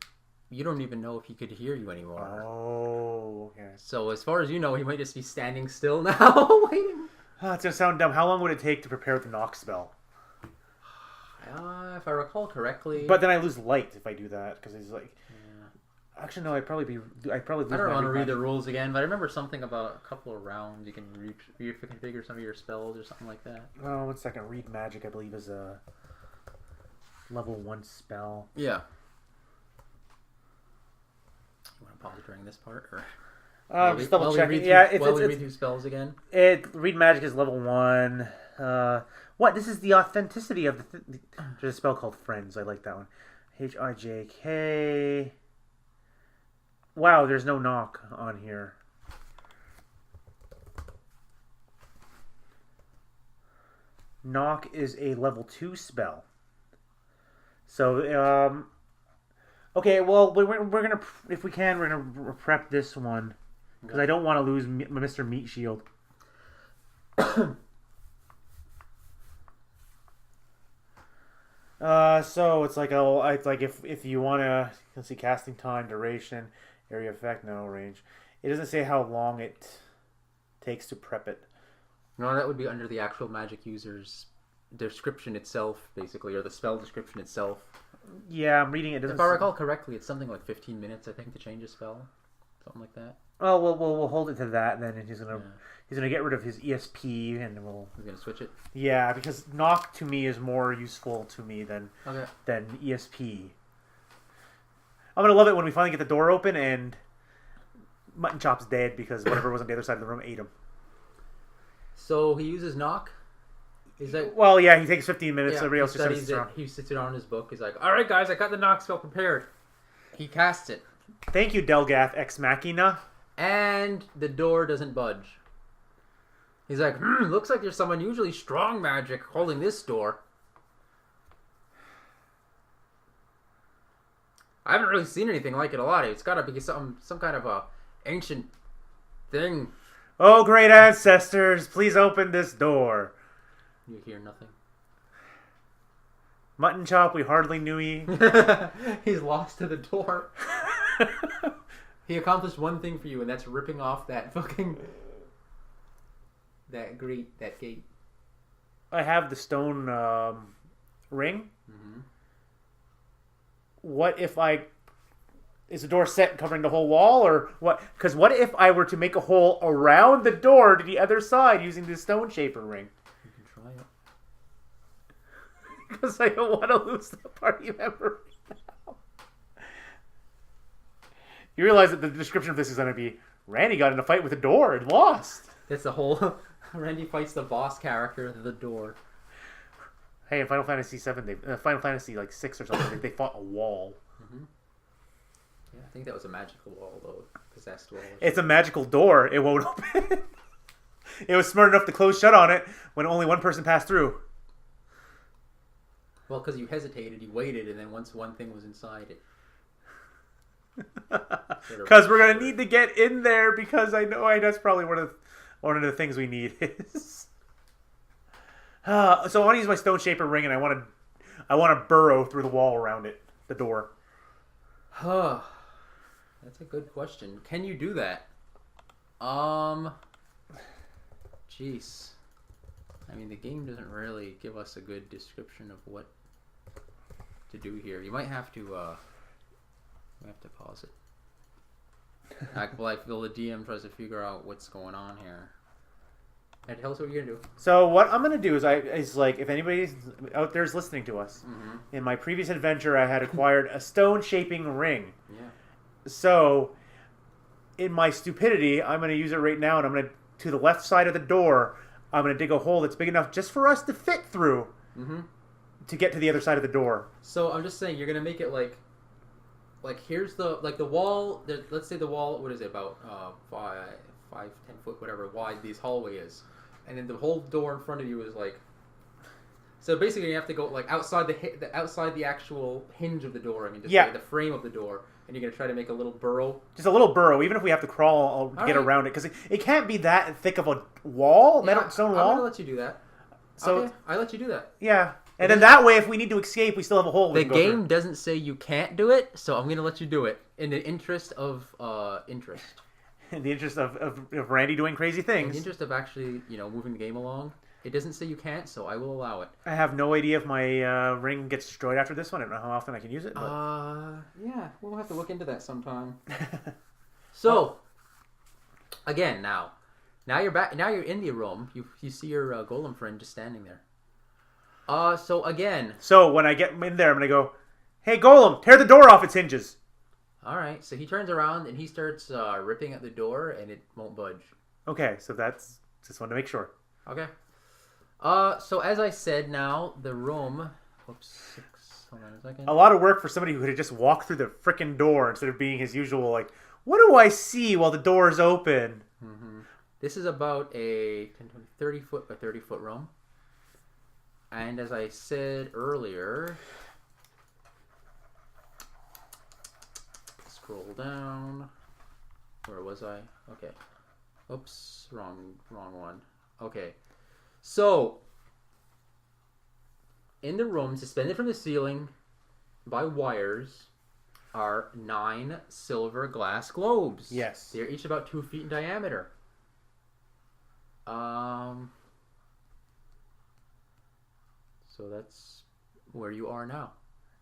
you don't even know if he could hear you anymore. Oh, okay. So as far as you know, he might just be standing still now, waiting. Oh, it's gonna sound dumb. How long would it take to prepare the knock spell? If I recall correctly. But then I lose light if I do that because he's like. Yeah. Actually, no. I'd probably lose. I don't want to read the rules again, but I remember something about a couple of rounds. You can reconfigure some of your spells or something like that. Oh, 1 second. Read magic, I believe, is a level 1 spell. Yeah. You want to pause during this part, or? Just double checking. Read through spells again. Read magic is level 1. What? This is the authenticity of there's a spell called Friends. I like that one. Hijk. Wow, there's no knock on here. Knock is a level 2 spell. So, okay, well, we're gonna, if we can, we're gonna prep this one because I don't want to lose Mr. Meat Shield. So it's like if you want to, let's see, casting time, duration, area effect, no range. It doesn't say how long it takes to prep it. No, that would be under the actual magic user's description itself, basically, or the spell description itself. Yeah, I'm reading it. If I recall correctly, it's something like 15 minutes, I think, to change a spell, something like that. Oh, we'll hold it to that then, and he's gonna get rid of his ESP, and he's gonna switch it. Yeah, because knock to me is more useful to me than ESP. I'm gonna love it when we finally get the door open and Mutton Chop's dead because whatever was on the other side of the room ate him. So he uses knock. Is that? Well, yeah, he takes 15 minutes. Yeah, everybody else just sits around. He sits it on his book. He's like, "All right, guys, I got the knock spell prepared." He casts it. Thank you, Delgath Ex Machina. And the door doesn't budge. He's like, looks like there's some unusually strong magic holding this door. I haven't really seen anything like it a lot. It's got to be some kind of a ancient thing. Oh, great ancestors, please open this door. You hear nothing. Mutton Chop, we hardly knew ye. He's lost to the door. He accomplished one thing for you, and that's ripping off that fucking... that gate. I have the stone ring. Mm-hmm. What if is the door set covering the whole wall, or what? Because what if I were to make a hole around the door to the other side using the stone shaper ring? You can try it. Because I don't want to lose the party member now. You realize that the description of this is going to be Randy got in a fight with a door and lost. That's the whole... Randy fights the boss character at the door. Hey, in Final Fantasy VII, Final Fantasy like 6 or something, they fought a wall. Mm-hmm. Yeah, I think that was a magical wall, though. Possessed wall. It's a magical door. It won't open. It was smart enough to close shut on it when only one person passed through. Well, because you hesitated, you waited, and then once one thing was inside it... Because we're going to need to get in there, because I know that's probably one of the things we need is... so I want to use my stone shaper ring, and I want to burrow through the wall around it, the door. Huh. That's a good question. Can you do that? Jeez. I mean, the game doesn't really give us a good description of what to do here. You might have to, pause it. I feel the DM tries to figure out what's going on here. And tell us what you're gonna do. So what I'm gonna do is if anybody out there is listening to us, mm-hmm. in my previous adventure I had acquired a stone shaping ring. Yeah. So in my stupidity, I'm gonna use it right now, and I'm gonna to the left side of the door. I'm gonna dig a hole that's big enough just for us to fit through, mm-hmm. to get to the other side of the door. So I'm just saying, you're gonna make it like here's the wall. Let's say the wall. What is it, about 5, 10 foot, whatever wide this hallway is, and then the whole door in front of you is like. So basically, you have to go like outside the actual hinge of the door. I mean, just the frame of the door. And you're going to try to make a little burrow. Just a little burrow, even if we have to crawl to get around it. Because it can't be that thick of a wall, stone wall. I'm going to let you do that. So, okay, I let you do that. Yeah. And then that way, if we need to escape, we still have a hole. The game doesn't say you can't do it, so I'm going to let you do it. In the interest of interest. In the interest of Randy doing crazy things. In the interest of actually, moving the game along. It doesn't say you can't, so I will allow it. I have no idea if my ring gets destroyed after this one. I don't know how often I can use it. But... yeah, we'll have to look into that sometime. So, again, now you're back. Now you're in the room. You see your golem friend just standing there. So again. So when I get in there, I'm gonna go, "Hey, golem, tear the door off its hinges." All right. So he turns around and he starts ripping at the door, and it won't budge. Okay, so that's just wanted to make sure. Okay. So as I said, now the room. Whoops. Hold on a second. A lot of work for somebody who could have just walked through the frickin' door instead of being his usual like, what do I see while the door is open? Mm-hmm. This is about a 30 foot by 30 foot room, and as I said earlier, scroll down. Where was I? Okay. Oops. Wrong one. Okay. So, in the room, suspended from the ceiling by wires, are 9 silver glass globes. Yes. They're each about 2 feet in diameter. So that's where you are now.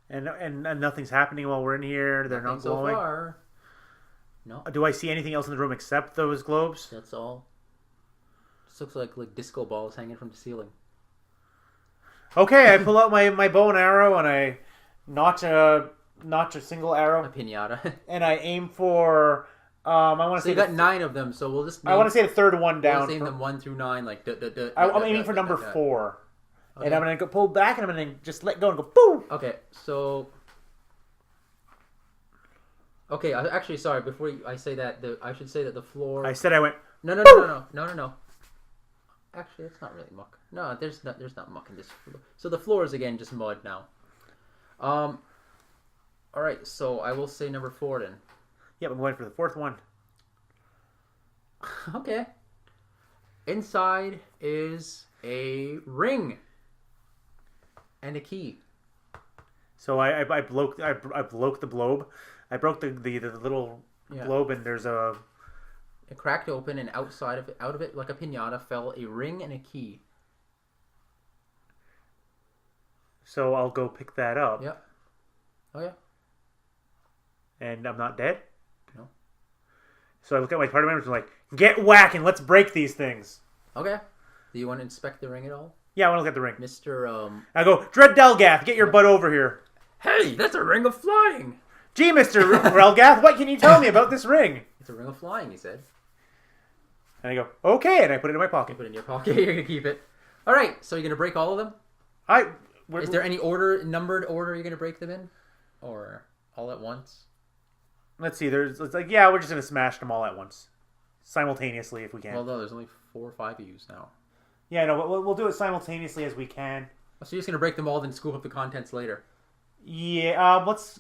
And nothing's happening while we're in here. They're not glowing. So far. No. Do I see anything else in the room except those globes? That's all. This looks like disco balls hanging from the ceiling. Okay, I pull out my bow and arrow and I notch a single arrow. A pinata. And I aim for. I want to say you got 9 of them, so we'll just. I want to say the third one down. We'll name them 1 through 9, like. I'm aiming for number 4, okay. And I'm gonna go pull back and I'm gonna just let go and go boom. Okay, so. Okay, actually, sorry. Before I say that, I should say that the floor. I said I went. No. Actually, it's not really muck. No, there's not muck in this floor. So the floor is again just mud now. All right, so I will say number 4 then. Yeah, I'm going for the 4th one. Okay. Inside is a ring and a key. So I broke the globe. I broke the little globe, and there's a. It cracked open, and out of it, like a pinata, fell a ring and a key. So I'll go pick that up. Yep. Oh yeah. And I'm not dead? No. So I look at my party members and I'm like, get whacking, let's break these things. Okay. Do you want to inspect the ring at all? Yeah, I want to look at the ring. Mr. I go, Dread Delgath, get your butt over here. Hey, that's a ring of flying. Gee, Mr. Relgath, what can you tell me about this ring? It's a ring of flying, he said. And I go, okay, and I put it in my pocket. You put it in your pocket, you're going to keep it. All right, so you're going to break all of them? Is there any numbered order you're going to break them in? Or all at once? Let's see, it's like, yeah, we're just going to smash them all at once. Simultaneously, if we can. Well, no, there's only 4 or 5 of you now. Yeah, no, we'll do it simultaneously as we can. So you're just going to break them all, then scoop up the contents later? Yeah, let's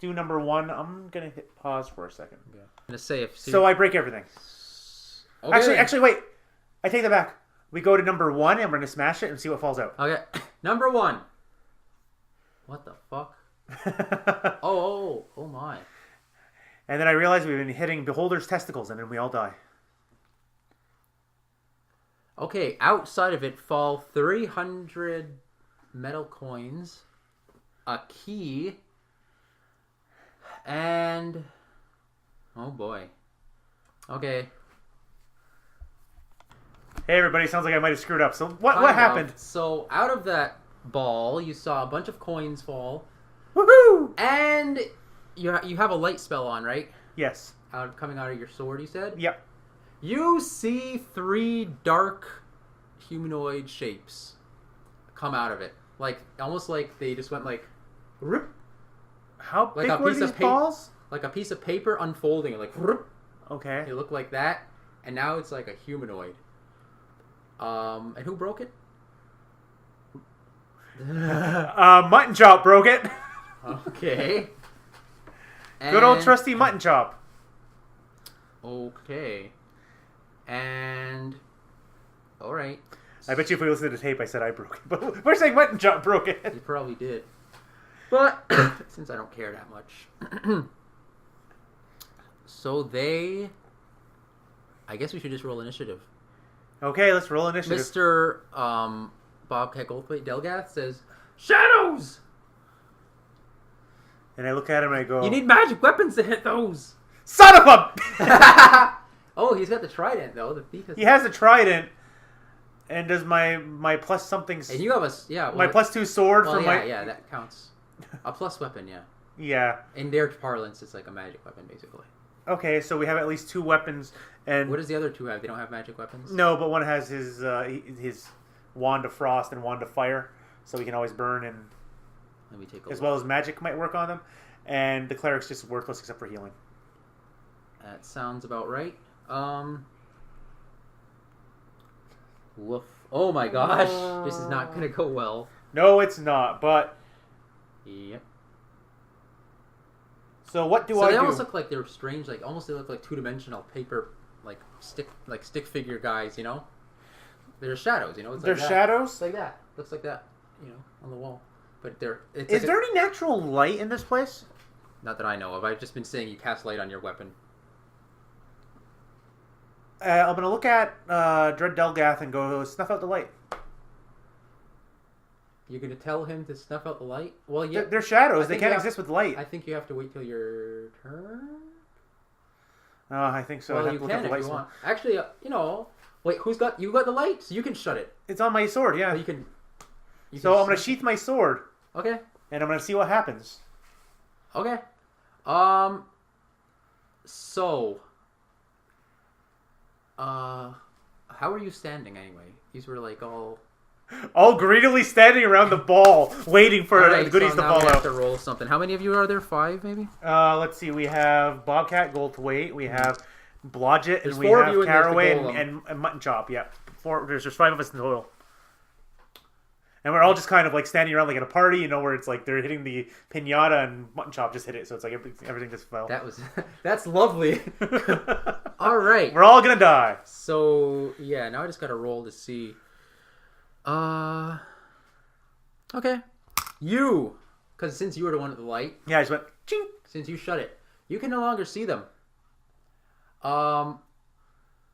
do number 1. I'm going to hit pause for a second. Yeah. I'm going to say if... So I break everything. Okay. Actually, wait. I take that back. We go to number 1, and we're going to smash it and see what falls out. Okay. Number 1. What the fuck? Oh my. And then I realize we've been hitting Beholder's testicles, and then we all die. Okay, outside of it fall 300 metal coins, a key, and... Oh boy. Okay. Hey everybody, sounds like I might have screwed up. So what happened? So out of that ball, you saw a bunch of coins fall. Woohoo! And you have a light spell on, right? Yes. Coming out of your sword, you said? Yep. You see 3 dark humanoid shapes come out of it. Like, almost like they just went like... Rip, how big were these balls? Like a piece of paper unfolding. Like, rip. Okay. They look like that. And now it's like a humanoid. And who broke it? Mutton Chop broke it. Okay. Good old trusty mutton chop. Okay. And... Alright. I bet you if we listen to the tape, I said I broke it. But we're saying mutton chop broke it. You probably did. But, since I don't care that much. So they... I guess we should just roll initiative. Okay, let's roll initiative. Mr. Bobcat Goldthwait Delgath says, Shadows! And I look at him and I go... You need magic weapons to hit those! Son of a... Oh, he's got the trident, though. The thief has... He has a trident. And does my plus something... And you have a... Yeah, well, my plus 2 sword for my... Yeah, that counts. A plus weapon, yeah. Yeah. In their parlance, it's like a magic weapon, basically. Okay, so we have at least 2 weapons. And what does the other 2 have? They don't have magic weapons? No, but one has his wand of frost and wand of fire, so he can always burn, and Let me take a as look. well as magic might work on them. And the cleric's just worthless except for healing. That sounds about right. Woof. Oh my gosh. This is not going to go well. No, it's not, but... Yep. So what do So I they do? almost look like they're strange, like almost they look like 2-dimensional paper, like stick figure guys, you know? They're shadows, you know? It's They're like that. shadows? It's like that. Looks like that, you know, on the wall. But they're... It's Is like there any natural light in this place? Not that I know of. I've just been saying you cast light on your weapon. I'm going to look at Dread Delgath and go, snuff out the light. You're going to tell him to snuff out the light? Well, yeah. They're shadows. I They think can't you have- exist with light. I think you have to wait till your turn. I think so. Well, I'd have you to look can at the if light you sword. want. Actually, you know, wait, you got the light? So you can shut it. It's on my sword, yeah. Or you can So I'm going to sheath my sword, Okay. and I'm going to see what happens. Okay. So, how are you standing anyway? These were like all All greedily standing around the ball, waiting for All right, the goodies so to now fall we have out. to roll something. How many of you are there? 5, maybe. Let's see. We have Bobcat Goldthwait. We have Blodgett, There's and we 4 of have you and there's the Caraway golem. and Mutton Chop. Yeah, 4. There's 5 of us in total, and we're all just kind of like standing around like at a party, you know, where it's like they're hitting the pinata and Mutton Chop just hit it, so it's like everything just fell. That's lovely. All right. We're all gonna die. So yeah, now I just gotta roll to see. Okay. You, because since you were the one at the light, Yeah, I just went ching. since you shut it, you can no longer see them.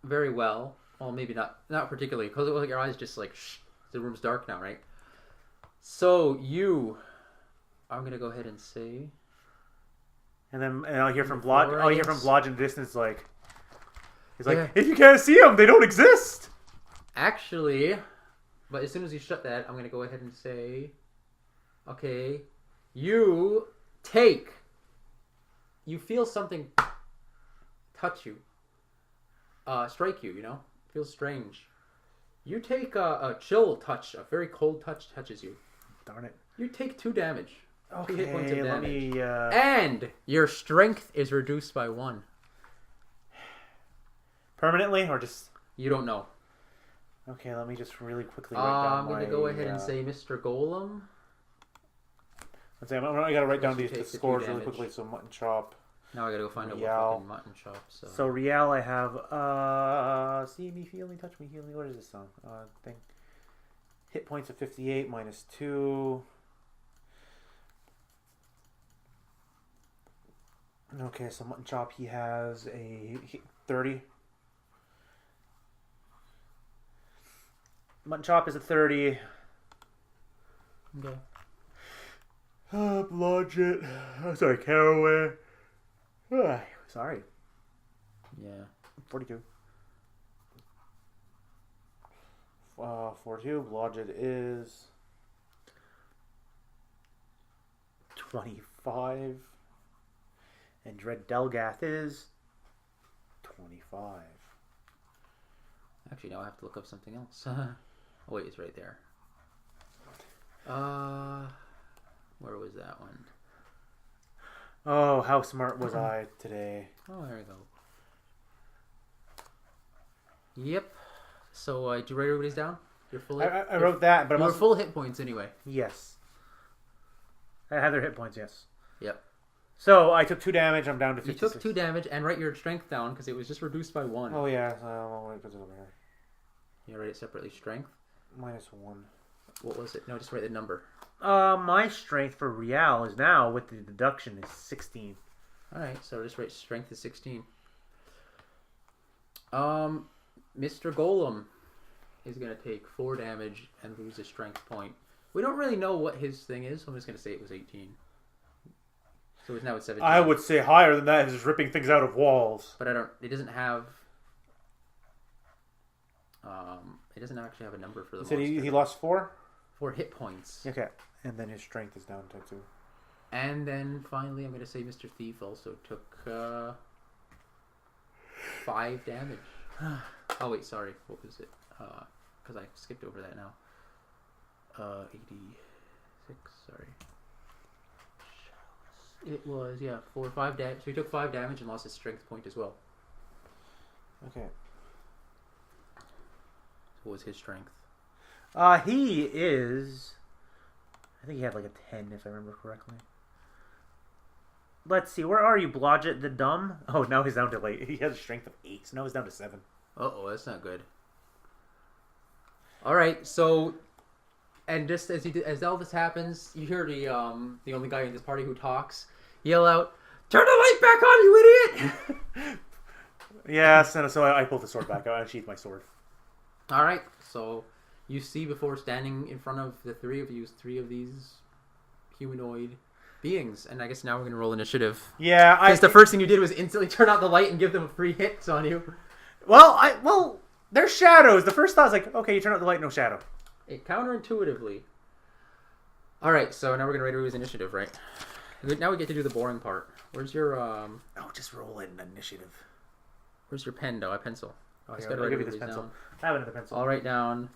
Very well. Well, maybe not particularly, because your eyes just like, shh, the room's dark now, right? So I'm gonna go ahead and say, And I'll hear from Blodgett. I'll hear from Blodgett in the distance, like he's like, Yeah. if you can't see them, they don't exist. actually, but as soon as you shut that, I'm gonna go ahead and say, okay, you feel something touch you, strike you. You know, feels strange. You take a chill touch, a very cold touch touches you. Darn it. You take 2 damage. 2 hit points of Okay, let damage. me. And your strength is reduced by 1. Permanently or just? You don't know. Okay, let me just really quickly write down I'm gonna go ahead and say Mr. Golem. Let's see, I gotta write down you these take the 2 scores really damage. quickly. So Mutton Chop. Now I gotta go find out what Rhiall. fucking mutton chop. So Rhiall, I have see me, feel me, touch me, heal me. What is this song? Thing. Hit points of 58 minus 2. Okay, so Mutton Chop, he has a 30. Mutton Chop is a 30. Okay. Blodgett. Sorry, Caraway. Sorry. Yeah. 42. 42. Blodgett is 25. And Dread Delgath is 25. Actually, now I have to look up something else. Oh wait, it's right there. Where was that one? Oh, how smart was I today? Oh, there we go. Yep. So, did you write everybody's down? You're full. I wrote that, but I'm you were also... full hit points anyway. Yes. I have their hit points, yes. Yep. So I took 2 damage. I'm down to You 56. took 2 damage and write your strength down because it was just reduced by 1. Oh yeah. I'll put it over here. You write it separately. Strength. -1. What was it? No, just write the number. My strength for Rhiall is now with the deduction is 16. All right, so just write strength is 16. Mr. Golem is gonna take 4 damage and lose a strength point. We don't really know what his thing is, so I'm just gonna say it was 18. So it's now at 17. I would say higher than that. He's ripping things out of walls. But I don't. It doesn't have. It doesn't actually have a number for the He said monster. he lost 4? 4 hit points. Okay. And then his strength is down to 2. And then finally, I'm gonna say Mr. Thief also took 5 damage. Oh wait, sorry. What was it? Because I skipped over that now. 86. Sorry. It was 5 damage. So he took 5 damage and lost his strength point as well. Okay. What was his strength? He is... I think he had like a 10 if I remember correctly. Let's see, where are you, Blodgett the Dumb? Oh, now he's down to like... He has a strength of 8, so now he's down to 7. Uh-oh, that's not good. Alright, so... And just as all this happens, you hear the only guy in this party who talks yell out, "Turn the light back on, you idiot!" Yes, and so I pulled the sword back out and sheathed my sword. Alright, so you see before standing in front of the 3 of you, 3 of these humanoid beings. And I guess now we're going to roll initiative. Yeah, Because the first thing you did was instantly turn out the light and give them 3 hits on you. Well, they're shadows. The first thought is like, okay, you turn out the light, no shadow. Counterintuitively. Alright, so now we're going to raise initiative, right? Now we get to do the boring part. Where's your, Oh, just roll it in initiative. Where's your pen, though? A pencil. Oh, Just yeah, gotta I'll write give you this everybody's pencil. down. I have another pencil. I'll write down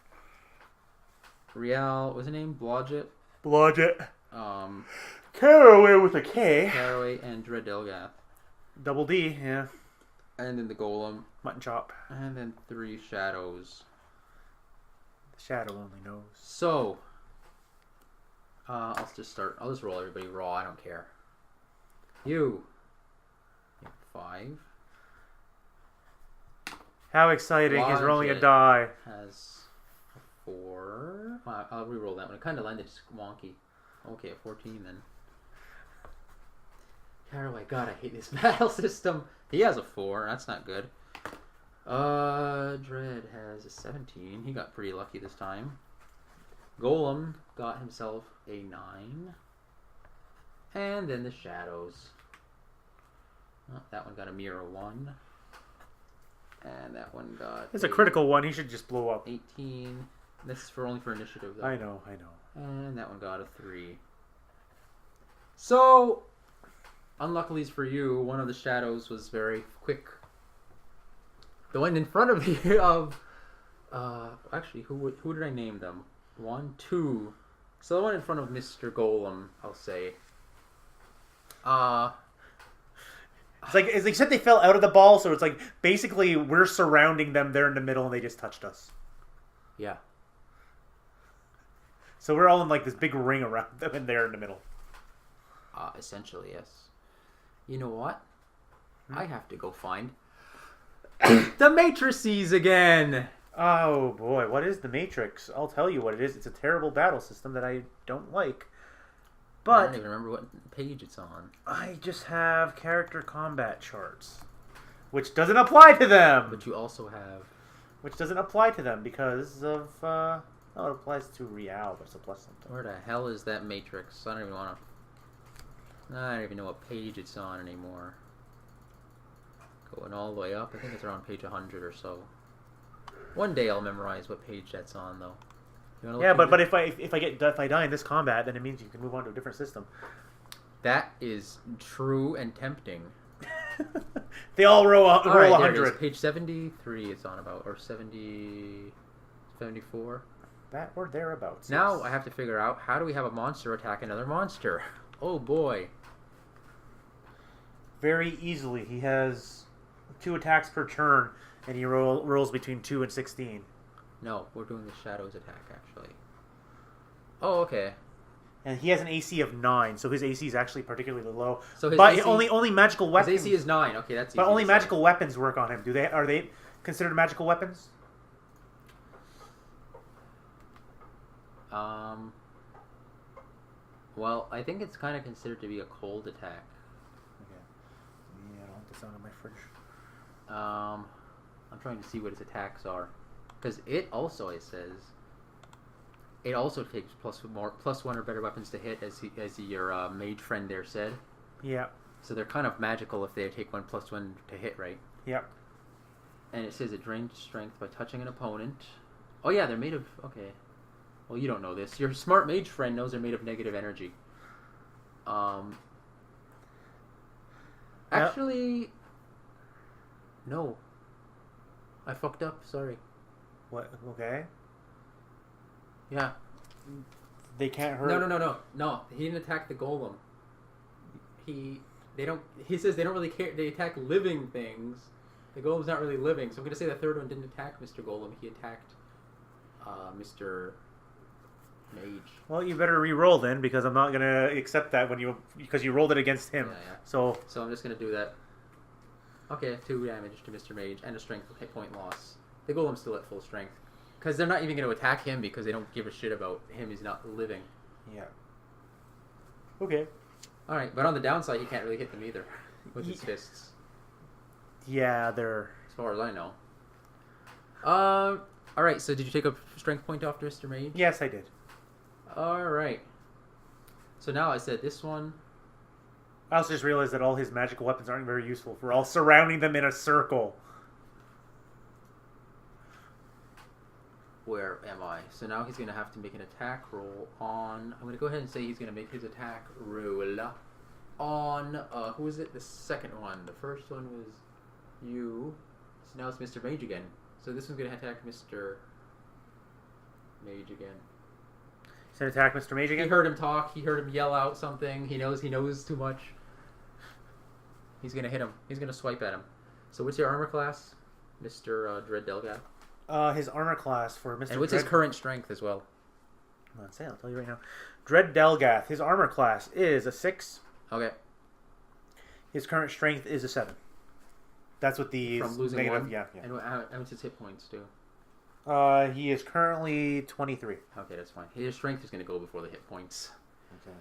Rhiall, what's his name? Blodgett. Blodgett. Um, Caraway with a K. Caraway and Dredelgath. Double D, yeah. And then the Golem. Mutton chop. And then 3 shadows. The shadow only knows. So, I'll just start. I'll just roll everybody raw. I don't care. You. 5. How exciting. He's rolling a Blodgett die. Has 4. I'll re-roll that one. It kind of landed wonky. Okay, at 14 then. Caraway, God, I hate this battle system. He has a 4. That's not good. Dread has a 17. He got pretty lucky this time. Golem got himself a 9. And then the shadows. Oh, that one got a mere 1. And that one got... It's a critical one. He should just blow up. 18. This is only for initiative, though. I know. And that one got a 3. So, unluckily for you, one of the shadows was very quick. The one in front of you, actually, who did I name them? 1, 2. So the one in front of Mr. Golem, I'll say. It's like except they fell out of the ball, so it's like basically we're surrounding them. They're in the middle, and they just touched us. Yeah. So we're all in like this big ring around them, and they're in the middle. Essentially, yes. You know what? I have to go find the matrices again. Oh boy, what is the Matrix? I'll tell you what it is. It's a terrible battle system that I don't like. I But don't even remember what page it's on. I just have character combat charts, which doesn't apply to them. But you also have... Which doesn't apply to them because of... it applies to Rhiall, but it's a plus something. Where the hell is that matrix? I don't even want to... I don't even know what page it's on anymore. Going all the way up. I think it's around page 100 or so. One day I'll memorize what page that's on, though. Yeah, but if I die in this combat, then it means you can move on to a different system. That is true and tempting. They all roll All right, 100. there it is. Page 73 it's on about, or 70... 74. That or thereabouts. Now yes. I have to figure out, how do we have a monster attack another monster? Oh boy. Very easily. He has 2 attacks per turn, and he rolls between 2 and 16. No, we're doing the shadows attack, actually. Oh, okay. And he has an AC of 9, so his AC is actually particularly low. So his but AC, only magical weapons. His AC is 9. Okay, that's easy. But only to magical say. weapons work on him. Are they considered magical weapons? Well, I think it's kind of considered to be a cold attack. Okay. Yeah, I don't want the sound of my fridge. I'm trying to see what his attacks are, because it also it also takes +1 or better weapons to hit, as your mage friend there said. Yeah. So they're kind of magical if they take 1+1 to hit, right? Yep. And it says it drains strength by touching an opponent. Oh yeah, they're made of... Okay. Well, you don't know this. Your smart mage friend knows they're made of negative energy. Actually... No. I fucked up, sorry. What? Okay. Yeah. They can't hurt... No, he didn't attack the golem. He says they don't really care. They attack living things. The golem's not really living, so I'm going to say the third one didn't attack Mr. Golem. He attacked Mr. Mage. Well, you better re-roll then, because I'm not going to accept that because you rolled it against him. Yeah. So I'm just going to do that. Okay, 2 damage to Mr. Mage and a strength hit point loss. The golem's still at full strength. Because they're not even going to attack him because they don't give a shit about him. He's not living. Yeah. Okay. Alright, but on the downside, he can't really hit them either with his fists. Yeah, they're... As far as I know. Alright, so did you take a strength point off to Mr. Mage? Yes, I did. Alright. So now I said this one. I also just realized that all his magical weapons aren't very useful. We're all surrounding them in a circle. Where am I? So now he's going to have to make an attack roll on... I'm going to go ahead and say he's going to make his attack roll on... who is it? The second one. The first one was you. So now it's Mr. Mage again. So this one's going to attack Mr. Mage again. He's going to attack Mr. Mage again? He heard him talk. He heard him yell out something. He knows too much. He's going to hit him. He's going to swipe at him. So what's your armor class, Mr. Dread Delgath? His armor class for Mr. And what's his current strength as well? Let's say, I'll tell you right now. Dread Delgath, his armor class is a 6. Okay. His current strength is a 7. That's what the From losing negative, one? Yeah. And what's his hit points too? He is currently 23. Okay, that's fine. His strength is going to go before the hit points. Okay.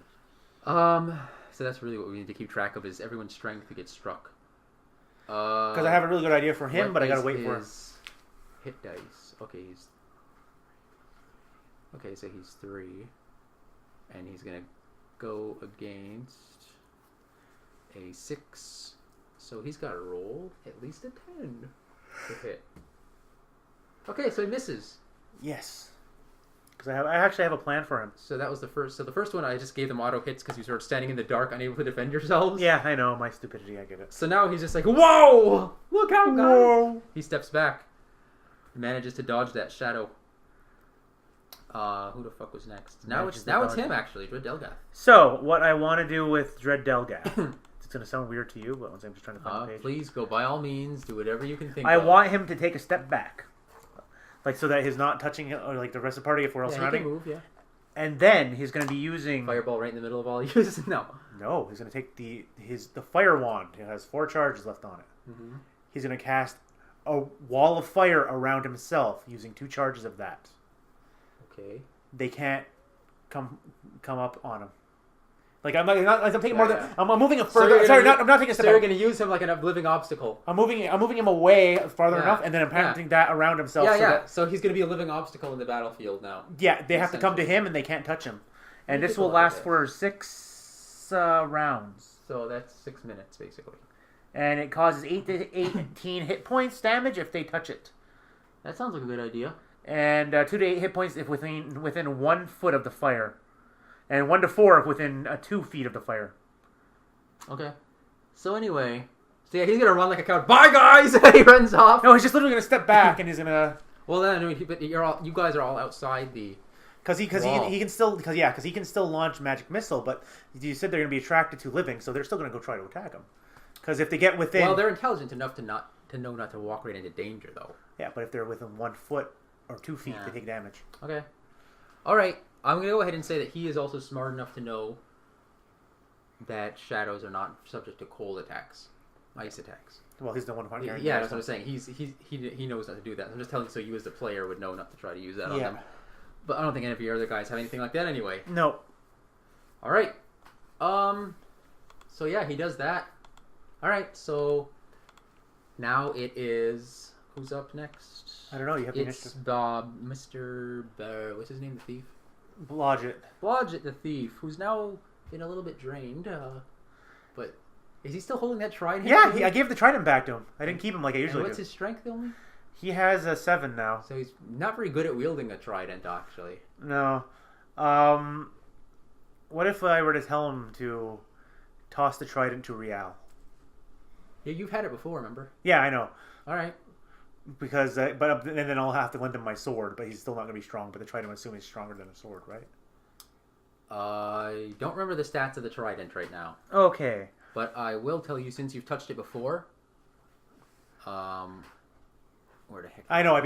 So that's really what we need to keep track of is everyone's strength to get struck. Because I have a really good idea for him, but I gotta wait for him. Hit dice. Okay, so he's 3, and he's gonna go against a 6. So he's got to roll at least a 10 to hit. Okay, so he misses. Yes. Because I actually have a plan for him. So that was the first. So the first one I just gave them auto hits because you were standing in the dark, unable to defend yourselves. Yeah, I know my stupidity. I get it. So now he's just like, whoa! Look how good! Whoa! He steps back. Manages to dodge that shadow. Who the fuck was next? Now it's him actually, Dread Delgath. So what I want to do with Dread Delgath, it's gonna sound weird to you, but I'm just trying to find the page. Please go by all means, do whatever you can think. I want him to take a step back, like so that he's not touching or like the rest of the party if we're all surrounding. He can move, yeah. And then he's gonna be using fireball right in the middle of all use. No, he's gonna take the fire wand. It has 4 charges left on it. Mm-hmm. He's gonna cast a wall of fire around himself using 2 charges of that. Okay. They can't come up on him. Like I'm taking more than I'm moving him further. I'm not taking a step. So you're going to use him like a living obstacle. I'm moving him away farther enough, and then I'm planting that around himself. So he's going to be a living obstacle in the battlefield now. Yeah, they have to come to him, and they can't touch him. And this will last for 6 rounds. So that's 6 minutes basically. And it causes 8 to 18 hit points damage if they touch it. That sounds like a good idea. And 2 to 8 hit points if within 1 foot of the fire. And 1 to 4 if within 2 feet of the fire. Okay. So anyway, he's gonna run like a coward. Bye guys! He runs off. No, he's just literally gonna step back and he's gonna. Well then, but you guys are all outside the. Because he can still launch magic missile, but you said they're gonna be attracted to living, so they're still gonna go try to attack him. Because if they get within... Well, they're intelligent enough to know not to walk right into danger, though. Yeah, but if they're within 1 foot or 2 feet, they take damage. Okay. All right. I'm going to go ahead and say that he is also smart enough to know that shadows are not subject to cold attacks, ice attacks. Well, he's the one fighting. Yeah, that's what I'm saying. He knows not to do that. I'm just telling you so you as the player would know not to try to use that on them. But I don't think any of your other guys have anything like that anyway. No. All right. So yeah, he does that. All right. So now it is who's up next? I don't know. You have the It's initiative. Mr. What's his name? The thief. Blodgett. Blodgett the thief, who's now been a little bit drained. But is he still holding that trident? Yeah, I gave the trident back to him. I didn't keep him like I usually What's do. his strength only? He has a 7 now. So he's not very good at wielding a trident, actually. No. What if I were to tell him to toss the trident to Rhiall? Yeah, you've had it before, remember? Yeah, I know. All right. Because, but then I'll have to lend him my sword, but he's still not going to be strong. But the trident, I'm assuming, is stronger than a sword, right? I don't remember the stats of the trident right now. Okay. But I will tell you, since you've touched it before, where the heck? I know.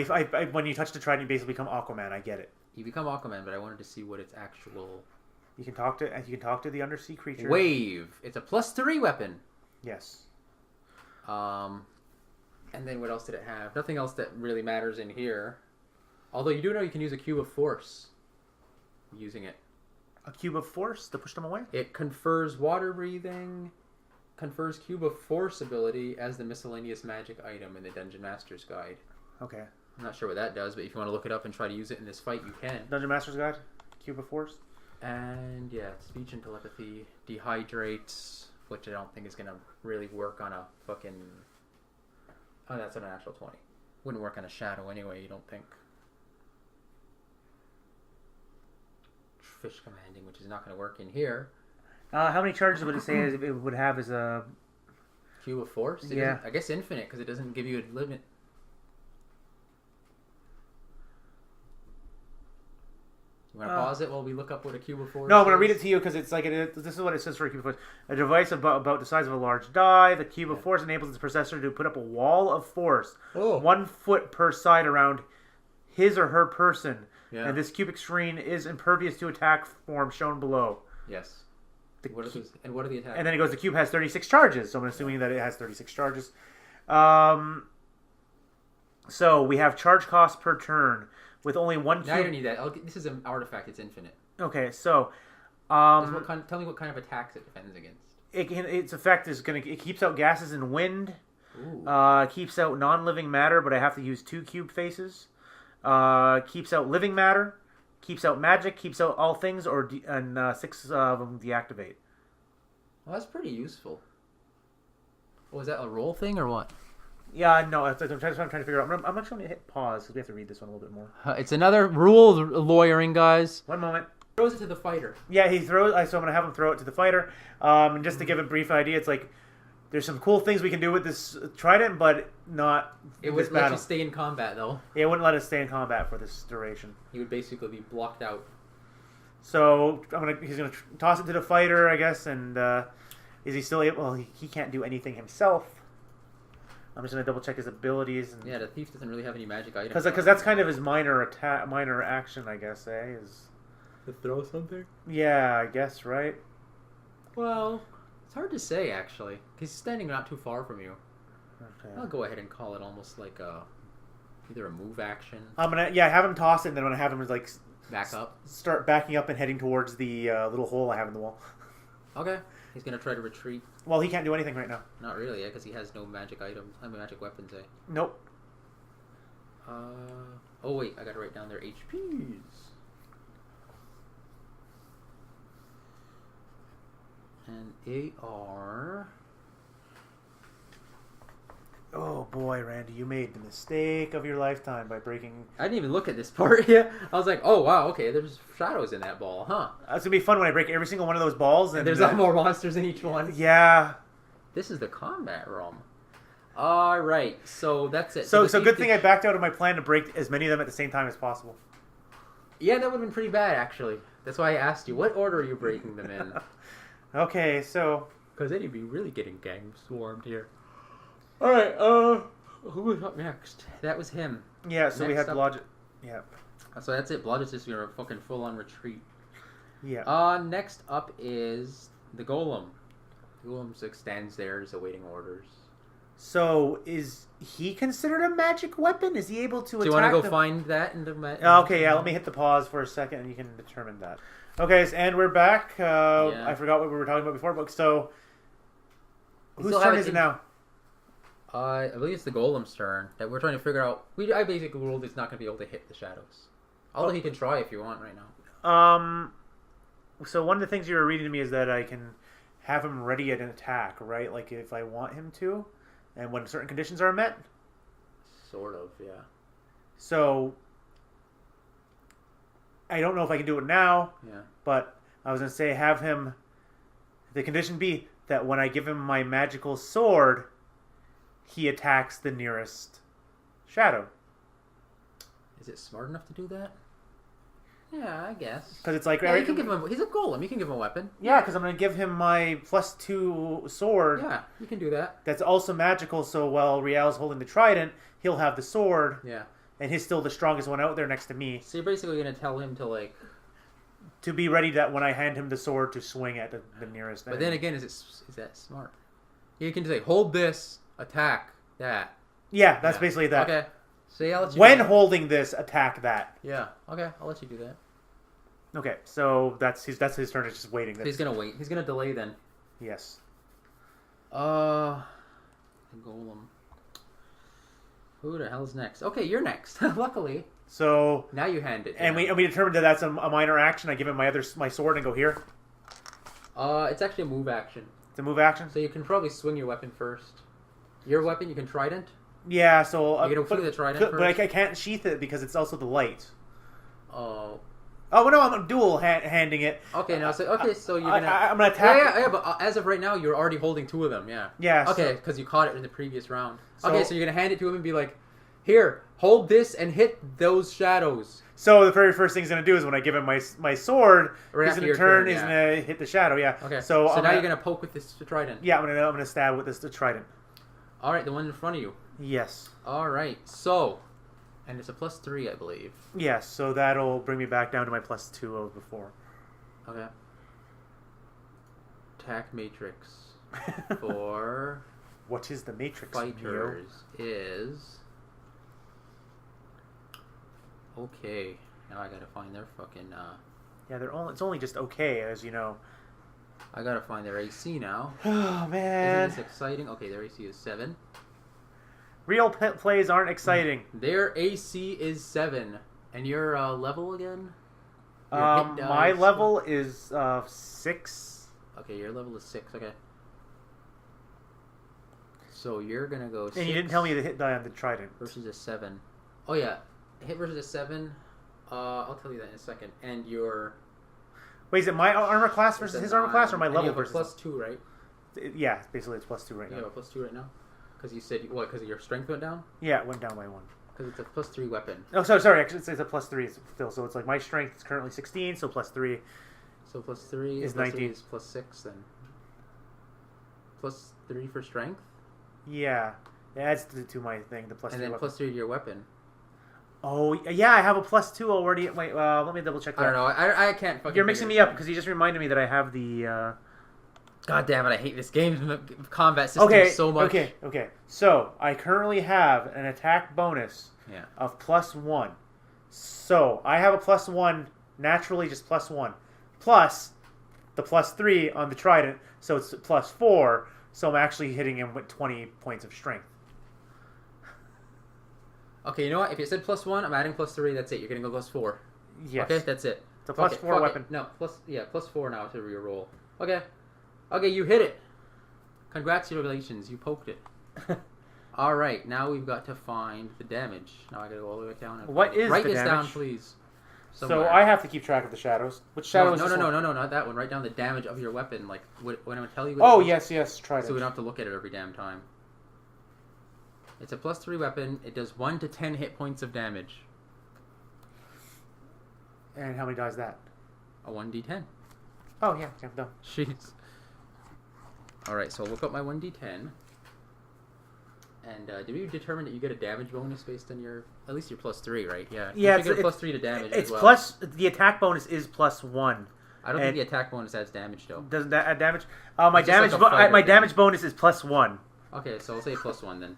When you touch the trident, you basically become Aquaman. I get it. You become Aquaman, but I wanted to see what its actual... You can talk to the undersea creature. Wave. It's a +3 weapon. Yes. And then what else did it have? Nothing else that really matters in here. Although you do know you can use a cube of force using it. A cube of force to push them away? It confers water breathing, confers cube of force ability as the miscellaneous magic item in the Dungeon Master's Guide. Okay. I'm not sure what that does, but if you want to look it up and try to use it in this fight, you can. Dungeon Master's Guide? Cube of force? And yeah, speech and telepathy, dehydrates, which I don't think is going to really work on a fucking... Oh, that's a natural 20. Wouldn't work on a shadow anyway, you don't think. Fish commanding, which is not going to work in here. How many charges would it say it would have as a... Cube of force? Yeah. I guess infinite, because it doesn't give you a limit. You want to pause it while we look up what a cube of force No, I'm going is? to read it to you because it's like this is what it says for a cube of force. A device about the size of a large die. The cube of force enables its possessor to put up a wall of force, 1 foot per side around his or her person. Yeah. And this cubic screen is impervious to attack form shown below. Yes. What are the attacks? And then it goes, the cube has 36 charges. So I'm assuming that it has 36 charges. So we have charge cost per turn with only 1 cube. No, I don't need that. This is an artifact. It's infinite. Okay, so... tell me what kind of attacks it defends against. Its effect is it keeps out gases and wind. Ooh. Keeps out non-living matter, but I have to use 2 cube faces. Keeps out living matter. Keeps out magic. Keeps out all things, and 6 of them deactivate. Well, that's pretty useful. Was that a roll thing or what? Yeah, no, I'm trying to figure out. I'm not trying to hit pause because we have to read this one a little bit more. It's another rule lawyering, guys. 1 moment. Throws it to the fighter. Yeah, he throws. So I'm going to have him throw it to the fighter. And just to give a brief idea, it's like there's some cool things we can do with this trident, but not. It would let you stay in combat, though. Yeah, it wouldn't let us stay in combat for this duration. He would basically be blocked out. So he's gonna toss it to the fighter, I guess. And is he still able? Well, he can't do anything himself. I'm just gonna double check his abilities. Yeah, the thief doesn't really have any magic items. Because that's kind of his minor action, I guess. Is to throw something? Yeah, I guess, right? Well, it's hard to say actually. He's standing not too far from you. Okay. I'll go ahead and call it almost like either a move action. I'm gonna have him toss it, and then I'm gonna have him back up. Start backing up and heading towards the little hole I have in the wall. Okay. He's gonna try to retreat. Well, he can't do anything right now. Not really, because he has no magic items. I mean, magic weapons, eh? Nope. Oh wait, I gotta write down their HPs. And they are... Oh boy, Randy, you made the mistake of your lifetime by breaking... I didn't even look at this part yet. I was like, oh wow, okay, there's shadows in that ball, huh? It's gonna be fun when I break every single one of those balls. And there's a lot more monsters in each one. Yeah. This is the combat realm. Alright, so that's it. So good thing I backed out of my plan to break as many of them at the same time as possible. Yeah, that would have been pretty bad, actually. That's why I asked you, what order are you breaking them in? Okay, so... Because then you'd be really getting gang swarmed here. Alright, who was up next? That was him. Yeah, so we had Blodgett. Yeah. So that's it. Blodgett's just gonna fucking full on retreat. Yeah. Next up is the golem. The golem just stands there, just awaiting orders. So is he considered a magic weapon? Is he able to attack? Do you want to go find that in the? Okay, yeah. Let me hit the pause for a second, and you can determine that. Okay, and we're back. I forgot what we were talking about before, but so whose turn is it now? I believe it's the golem's turn that we're trying to figure out. I basically ruled he's not going to be able to hit the shadows. Although he can try if you want right now. So one of the things you were reading to me is that I can have him ready at an attack, right? Like if I want him to, and when certain conditions are met. Sort of, yeah. So I don't know if I can do it now. Yeah. But I was going to say have him. The condition be that when I give him my magical sword, he attacks the nearest shadow. Is it smart enough to do that? Yeah, I guess. Because it's like... Yeah, you can give him... He's a golem. You can give him a weapon. Yeah, because I'm going to give him my +2 sword. Yeah, you can do that. That's also magical, so while Rhiall's holding the trident, he'll have the sword. Yeah. And he's still the strongest one out there next to me. So you're basically going to tell him to, like... To be ready that when I hand him the sword to swing at the nearest enemy. But then again, is that smart? You can say, hold this, attack that. Yeah, that's basically that. Okay. So yeah, I'll let you when holding this, attack that. Yeah. Okay, I'll let you do that. Okay, so that's his turn. It's just waiting. He's gonna wait. He's gonna delay then. Yes. The golem. Who the hell's next? Okay, you're next. Luckily. So now you hand it. And we determined that that's a minor action. I give him my sword and go here. It's actually a move action. It's a move action. So you can probably swing your weapon first. Your weapon, you can trident. Yeah, so you can the trident first. But I can't sheath it because it's also the light. Oh. Oh no! I'm dual handing it. Okay, now so you're gonna. I'm gonna attack. Yeah. But as of right now, you're already holding 2 of them. Yeah. Yeah. Okay, because you caught it in the previous round. Okay, so you're gonna hand it to him and be like, "Here, hold this and hit those shadows." So the very first thing he's gonna do is when I give him my sword, right he's gonna turn. He's gonna hit the shadow. Yeah. Okay. So now you're gonna poke with this trident. Yeah, I'm gonna stab with the trident. All right, the one in front of you. Yes. All right. So, and it's a +3, I believe. Yes. So that'll bring me back down to my +2 of before. Okay. Attack matrix for what is the matrix? Fighters is okay. Now I gotta find their fucking. Yeah, it's only just okay, as you know. I gotta find their AC now. Oh man, isn't this exciting? Okay, their AC is 7. Real plays aren't exciting. Their AC is 7, and your level again? My level is 6. Okay, your level is 6. Okay. So you're gonna go. 6 and you didn't tell me the hit die on the trident versus a 7. Oh yeah, hit versus a 7. I'll tell you that in a second. And your. Wait, is it my armor class versus his armor class, or my level you have versus? a +2, right? Yeah, basically it's +2 right now. You have a +2 right now? Because you said, what, because your strength went down? Yeah, it went down by 1. Because it's a +3 weapon. Oh, sorry, actually it's a +3 still. So it's like my strength is currently 16, so +3. So +3 is 19. Is +6 then. +3 for strength? Yeah, it adds to my thing, the +3 and then weapon. +3 to your weapon. Oh, yeah, I have a +2 already. Wait, let me double check that. I don't know. I can't fucking. You're mixing me up because you just reminded me that I have the. God damn it! I hate this game's combat system so much. Okay. So I currently have an attack bonus of +1. So I have a +1 naturally, just +1, plus the +3 on the trident, so it's +4. So I'm actually hitting him with 20 points of strength. Okay, you know what? If you said +1, I'm adding +3. That's it. You're gonna go +4. Yes. Okay, that's it. It's a +4 weapon. No, +4 now to reroll. Okay, you hit it. Congratulations, you poked it. All right, now we've got to find the damage. Now I gotta go all the way down. What is write the this damage? down, please. Somewhere. So I have to keep track of the shadows. Which shadows? No, not that one. Write down the damage of your weapon. Like when I'm gonna tell you. Yes, trident. So we don't have to look at it every damn time. It's a +3 weapon. It does 1 to 10 hit points of damage. And how many die is that? A 1d10. Oh yeah, I'm done. Jeez. All right, so I'll look up my 1d10. And did we determine that you get a damage bonus based on your at least your +3, right? Yeah. Yeah, you get a +3 to damage. It's as well. plus the attack bonus is +1. I don't think the attack bonus adds damage though. Doesn't that add damage? My It's just damage like a fighter my thing. damage bonus is +1. Okay, so I'll say +1 then.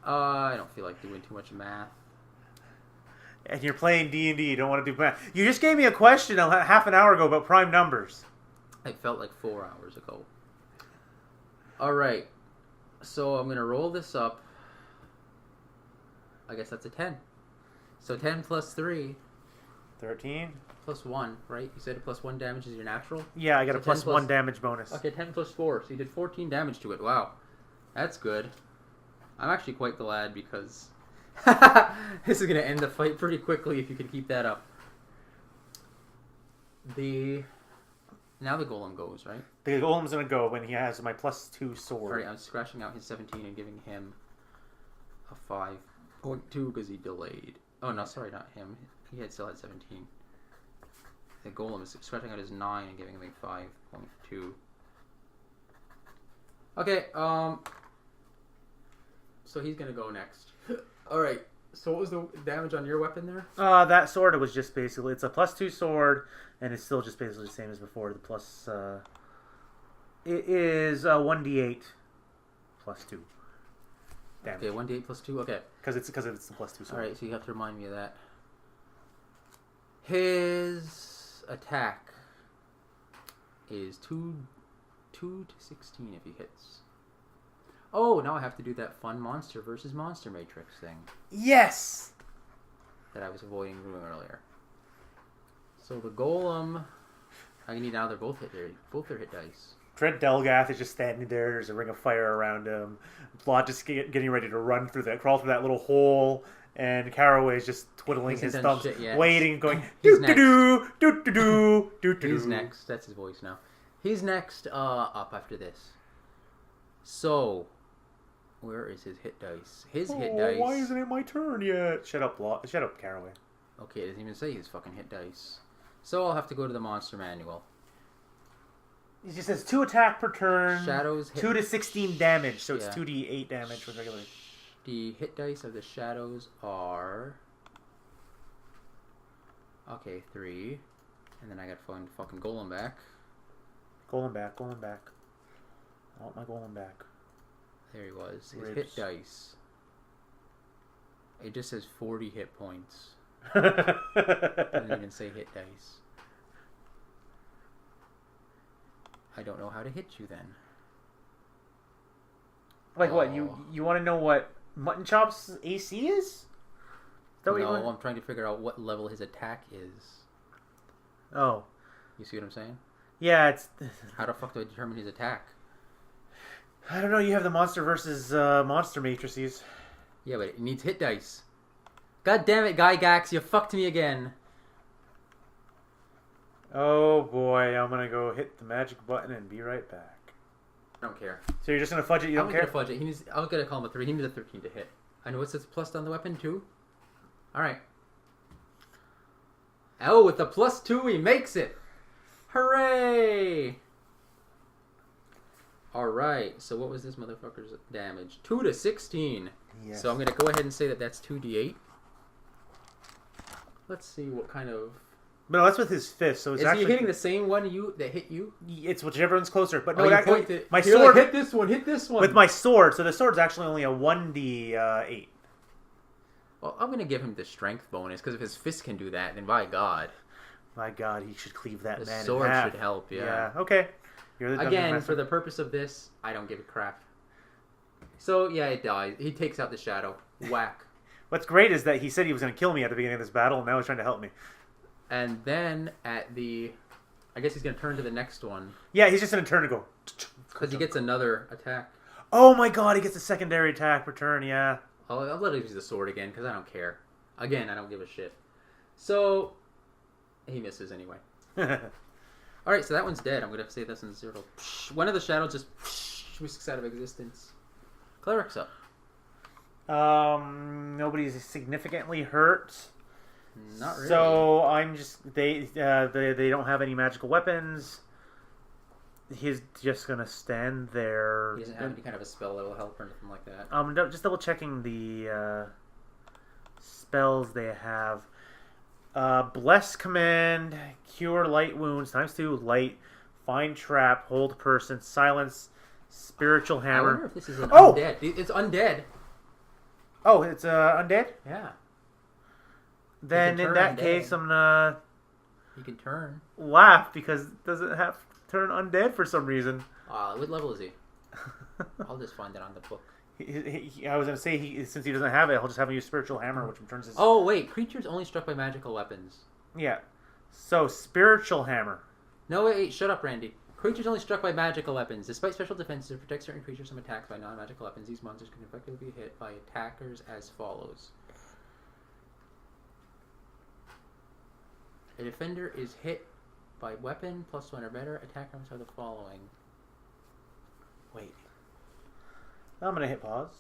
I don't feel like doing too much math. And you're playing D&D, you don't want to do math. You just gave me a question half an hour ago about prime numbers. It felt like 4 hours ago. Alright. So I'm going to roll this up. I guess that's a 10. So 10 plus 3 13. plus 1, right? You said a +1 damage is your natural? Yeah, I got So a 10 +1 damage bonus. Okay, 10 plus 4. So you did 14 damage to it. Wow. That's good. I'm actually quite glad because this is going to end the fight pretty quickly if you can keep that up. Now the golem goes, right? The golem's gonna go when he has my +2 sword. Alright, I'm scratching out his 17 and giving him a 5.2 because he delayed. Oh, no, sorry, not him. He still had 17. The golem is scratching out his 9 and giving him a 5.2. Okay, so he's gonna go next. Alright, so what was the damage on your weapon there? That sword, it was just basically, it's a +2 sword, and it's still just basically the same as before. The plus, it is 1d8 +2 damage. Okay, 1d8 plus 2, okay. Because it's the +2 sword. Alright, so you have to remind me of that. His attack is 2 to 16 if he hits. Oh, now I have to do that fun monster versus monster matrix thing Yes! that I was avoiding doing earlier. So the golem, I need now they're both their hit dice. Dread Delgath is just standing there. There's a ring of fire around him. Blot just getting ready to crawl through that little hole. And Caraway is just twiddling his thumbs, waiting, going do-do-do, do-do-do, do-do-do. He's next. That's his voice now. He's next up after this. So, where is his hit dice? His hit dice... Why isn't it my turn yet? Shut up, Caraway. Okay, it doesn't even say his fucking hit dice. So I'll have to go to the monster manual. It just says 2 attack per turn, Shadows hit... 2 to 16 damage, so it's Yeah. 2d8 damage with regular. The hit dice of the shadows are... Okay, 3. And then I gotta find fucking golem back. Golem back. I want my golem back. There he was. His Ribs. hit dice. It just says 40 hit points. Like Doesn't even say hit dice. I don't know how to hit you then. what? You want to know what Mutton Chop's AC is? Is that what you No, want? I'm trying to figure out what level his attack is. Oh, You see what I'm saying? yeah. It's. How the fuck do I determine his attack? I don't know. You have the monster versus monster matrices. Yeah, but it needs hit dice. God damn it, Gygax, you fucked me again. Oh boy, I'm gonna go hit the magic button and be right back. I don't care. So you're just gonna fudge it? You don't I'm care? gonna fudge it. I'm gonna call him a 3. He needs a 13 to hit. I know it says plus on the weapon too. Alright. Oh, with the +2 he makes it! Hooray! Alright, so what was this motherfucker's damage? 2 to 16. Yes. So I'm gonna go ahead and say that that's 2d8. Let's see what kind of... No, that's with his fist. So it's Is actually he hitting the same one that hit you? It's whichever one's closer. But Oh, no, you pointed. my You're sword like, hit this one, hit this one. with my sword. So the sword's actually only a 1d8. Well, I'm gonna give him the strength bonus because if his fist can do that, then by God, My God, he should cleave that the man sword in half. should help. Yeah. Okay. You're the dungeon Again, master. for the purpose of this, I don't give a crap. So yeah, it dies. He takes out the shadow. Whack. What's great is that he said he was going to kill me at the beginning of this battle, and now he's trying to help me. And then at the, I guess he's gonna turn to the next one Yeah, he's just going to turn and go. because he gets another attack. Oh my God, he gets a secondary attack per turn. Yeah. I'll let him use the sword again because I don't care. Again, I don't give a shit. So he misses anyway. All right, so that one's dead. I'm gonna say this in 0. One of the shadows just whisks out of existence. Cleric's up. Nobody's significantly hurt. Not really. So I'm just they don't have any magical weapons. He's just gonna stand there. He doesn't have any kind of a spell that will help or anything like that. Just double checking the spells they have. Bless command, cure light wounds, ×2, light, find trap, hold person, silence, spiritual I hammer. wonder if this is an undead. It's undead. Oh, it's undead? Yeah. Then in that case, I'm gonna You can turn. laugh because it doesn't have to turn undead for some reason. What level is he? I'll just find that on the book. I was gonna say since he doesn't have it, he'll just have him use spiritual hammer, which turns his. Oh wait, creatures only struck by magical weapons. Yeah. So spiritual hammer. No wait, shut up, Randy. Creatures only struck by magical weapons. Despite special defenses to protect certain creatures from attacks by non-magical weapons, these monsters can effectively be hit by attackers as follows. A defender is hit by weapon +1 or better. Attackers are the following. Wait. I'm gonna hit pause.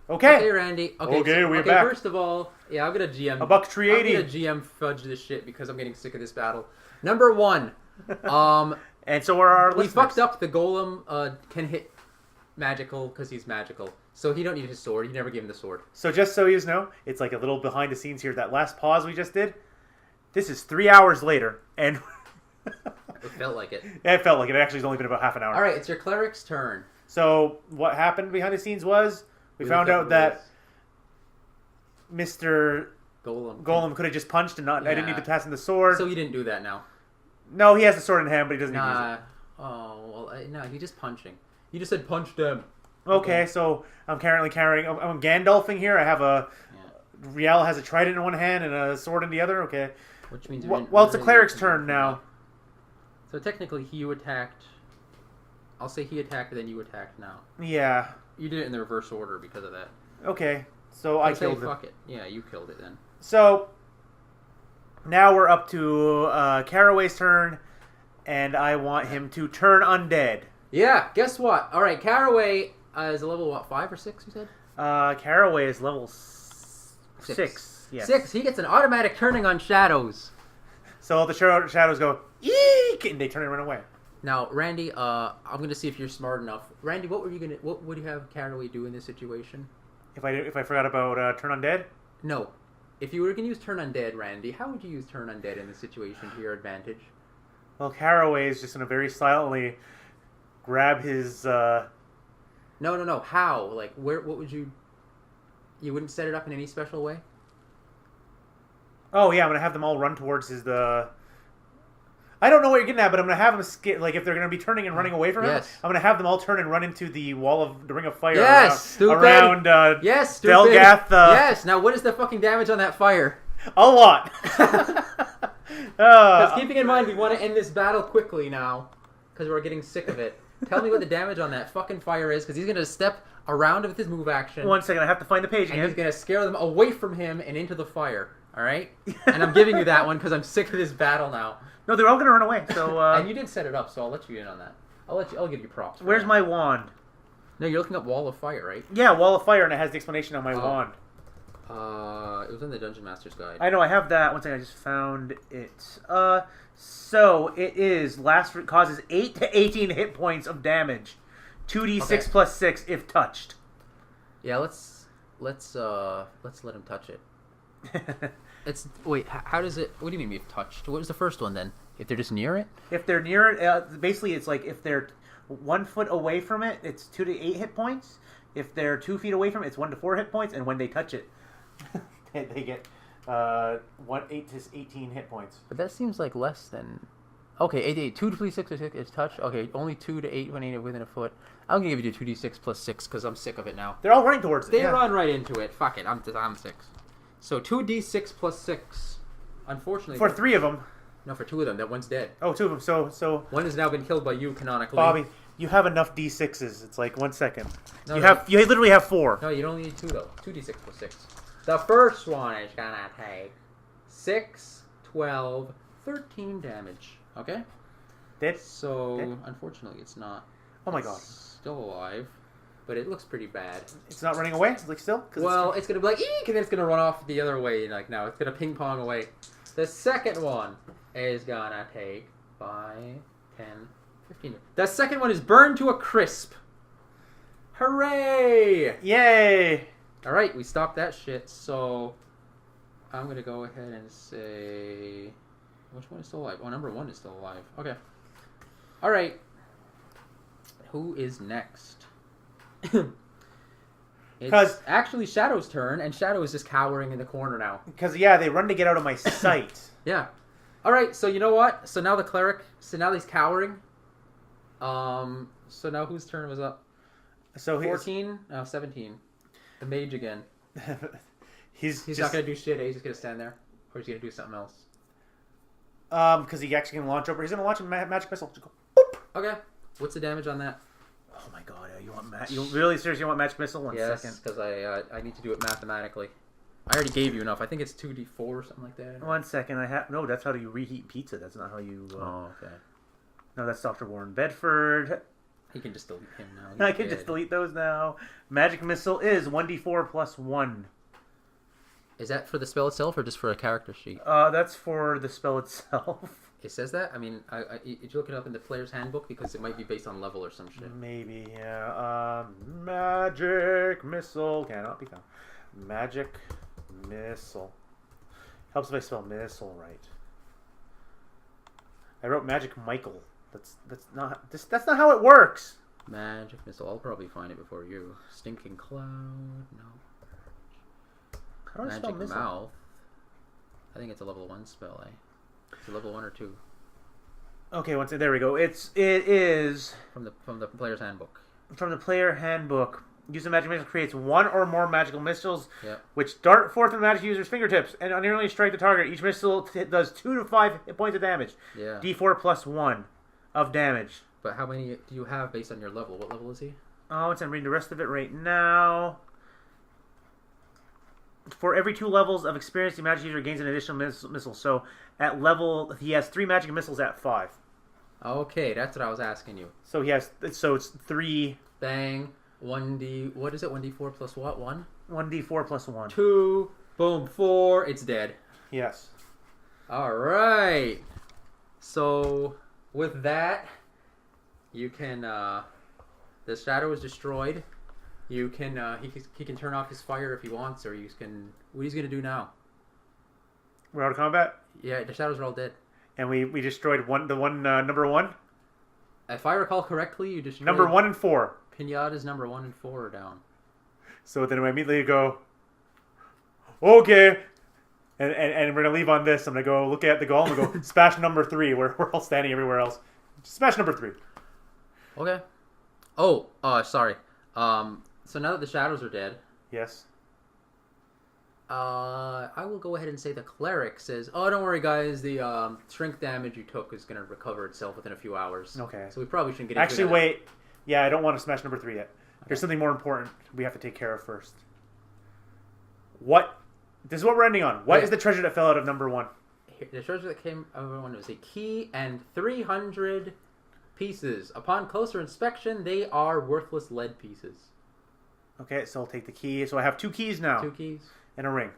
Okay. Okay, Randy. We're back. First of all, yeah, I'm gonna GM. A buck 380. I'm gonna GM fudge this shit because I'm getting sick of this battle. Number 1. And so are our We listeners. fucked up. The golem can hit magical because he's magical, so he don't need his sword. You never give him the sword. So just so you know, it's like a little behind the scenes here. That last pause we just did, this is 3 hours later, and It felt like it. it felt like it actually has only been about half an hour. All right, it's your cleric's turn. So what happened behind the scenes was we found out that Mr. Golem could have just punched and not. I didn't need to pass him the sword. So you didn't do that now. No, he has the sword in hand, but he doesn't need to use it. Oh, well, no, he's just punching. You just said punch them. Okay, so I'm currently carrying. I'm Gandalfing here. I have a. Yeah. Rhiall has a trident in one hand and a sword in the other. Okay. Which means Well, it's the cleric's turn now. So technically, you attacked. I'll say he attacked, and then you attacked now. Yeah. You did it in the reverse order because of that. Okay. So I killed him. Fuck it. Yeah, you killed it then. So now we're up to Caraway's turn, and I want him to turn undead. Yeah. Guess what? All right, Caraway is a level 5 or 6? You said. Caraway is level 6. Yes. 6. He gets an automatic turning on shadows. So all the shadows go eek, and they turn and run away. Now, Randy, I'm gonna see if you're smart enough. Randy, what would you have Caraway do in this situation? If I forgot about turn undead? No. If you were gonna use turn undead, Randy, how would you use turn undead in this situation to your advantage? Well, Caraway is just gonna very silently grab his. No. How? Like, what would you? You wouldn't set it up in any special way? Oh yeah, I'm gonna have them all run towards I don't know what you're getting at, but I'm gonna have them like if they're gonna be turning and running away from him. I'm gonna have them all turn and run into the wall of the ring of fire. Around yes, stupid. Delgath. Yes. Now, what is the fucking damage on that fire? A lot. Because keeping in mind, we want to end this battle quickly now, because we're getting sick of it. Tell me what the damage on that fucking fire is, because he's gonna step around with his move action. 1 second, I have to find the page again. And he's gonna scare them away from him and into the fire. All right. And I'm giving you that one because I'm sick of this battle now. No, they're all gonna run away. So and you did set it up, so I'll let you in on that. I'll give you props. Where's my wand? No, you're looking up Wall of Fire, right? Yeah, Wall of Fire, and it has the explanation on my wand. It was in the Dungeon Master's Guide. I know, I have that. 1 second, I just found it. So it is causes 8 to 18 hit points of damage, 2d6 plus 6 if touched. Yeah, let's let him touch it. Wait, how does it? What do you mean if touched? What was the first one then? If they're just near it? If they're near it, basically it's like if they're 1 foot away from it, it's 2 to 8 hit points. If they're 2 feet away from it, it's 1 to 4 hit points. And when they touch it, they get 8 to 18 hit points. But that seems like less than. Okay, 8 2 to 6 is touch. Okay, only 2 to 8 when you're within a foot. I'm gonna give you 2d6 plus 6 because I'm sick of it now. They're all running towards it. They run right into it. Fuck it. I'm 6. So 2d6 plus 6. Unfortunately, for 3 of them. No, for 2 of them. That one's dead. Oh, 2 of them. So one has now been killed by you canonically. Bobby, you have enough d6s. It's like 1 second. No, you literally have 4. No, you only need 2 though. 2d6 plus 6. The first one is gonna take 6, 12, 13 damage. Okay. Dead. So Dead? Unfortunately, it's not. Oh my god. Still alive, but it looks pretty bad. It's not running away. Like still. Well, it's gonna be like eek, and then it's gonna run off the other way. Like now, it's gonna ping pong away. The second one is gonna take 5, 10, 15. The second one is burned to a crisp. Hooray! Yay! All right, we stopped that shit. So I'm gonna go ahead and say, which one is still alive? Oh, number 1 is still alive. Okay. All right. Who is next? It's actually Shadow's turn, and Shadow is just cowering in the corner now. Because, yeah, they run to get out of my sight. Yeah. All right, so you know what? So now the cleric, so now he's cowering. So now whose turn was up? So 14? No, 17. The mage again. he's not going to do shit, eh? He's just going to stand there? Or he's going to do something else? Because he actually can launch over. He's going to launch a magic missile. Just go, boop! Okay. What's the damage on that? Oh my god, you really seriously want magic missile? One second. Yes, because I need to do it mathematically. I already gave you enough. I think it's 2d4 or something like that. 1 second, no, that's how you reheat pizza. That's not how you... Oh, okay. No, that's Dr. Warren Bedford. You can just delete him now. I can just delete those now. Magic missile is 1d4 plus 1. Is that for the spell itself or just for a character sheet? That's for the spell itself. It says that? I mean, did you look it up in the player's handbook? Because it might be based on level or some shit. Maybe, yeah. Magic missile cannot be found. Magic missile. Helps if I spell missile right. I wrote Magic Michael. That's not how it works. Magic missile. I'll probably find it before you. Stinking cloud. No. How do I spell Magic missile? mouth. I think it's a level 1 spell, eh? It's a level 1 or 2. Okay, there we go. It is from the player's handbook. From the player handbook. Use of magic missile creates one or more magical missiles, yep, which dart forth from the magic user's fingertips and nearly strike the target. Each missile does 2 to 5 points of damage. Yeah. D4 plus 1 of damage. But how many do you have based on your level? What level is he? Oh, I'm reading the rest of it right now. For every 2 levels of experience, the magic user gains an additional missile. So at level, he has 3 magic missiles at 5. Okay, that's what I was asking you. So it's 3. Bang. 1d. What is it? 1d4 plus what? 1? 1d4 plus 1. 2. Boom. 4. It's dead. Yes. All right. So with that, you can. The shadow is destroyed. You can. He can turn off his fire if he wants, or you can. What he's gonna do now? We're out of combat. Yeah, the shadows are all dead. And we destroyed number 1. If I recall correctly, you destroyed number 1 and 4. Pinatas number 1 and 4 are down. So then I immediately go, okay, and we're gonna leave on this. I'm gonna go look at the golem and go smash number 3. We're all standing everywhere else. Smash number 3. Okay. Oh, sorry. So now that the shadows are dead, yes. I will go ahead and say the cleric says, "Oh, don't worry, guys. The shrink damage you took is gonna recover itself within a few hours." Okay. So we probably shouldn't get into Actually, that. wait. Yeah, I don't want to smash number 3 yet. Okay. There's something more important we have to take care of first. What? This is what we're ending on. What is the treasure that fell out of number 1? The treasure that came out of number 1 was a key and 300 pieces. Upon closer inspection, they are worthless lead pieces. Okay, so I'll take the key. So I have 2 keys now. 2 keys. And a ring.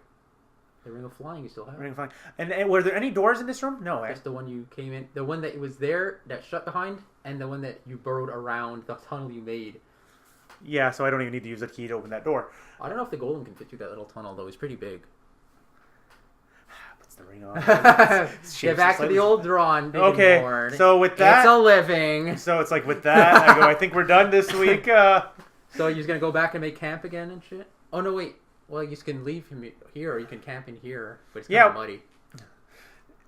The ring of flying you still have. Ring of flying. And were there any doors in this room? No. That's the one you came in. The one that was there that shut behind, and the one that you burrowed around the tunnel you made. Yeah, so I don't even need to use a key to open that door. I don't know if the golem can fit through that little tunnel, though. It's pretty big. Puts the ring on. Get back to the old drawn. Okay, board. So with that... It's a living. So it's like with that, I think we're done this week. So you're just going to go back and make camp again and shit? Oh, no, wait. Well, you can leave him here, or you can camp in here, but it's kind of muddy.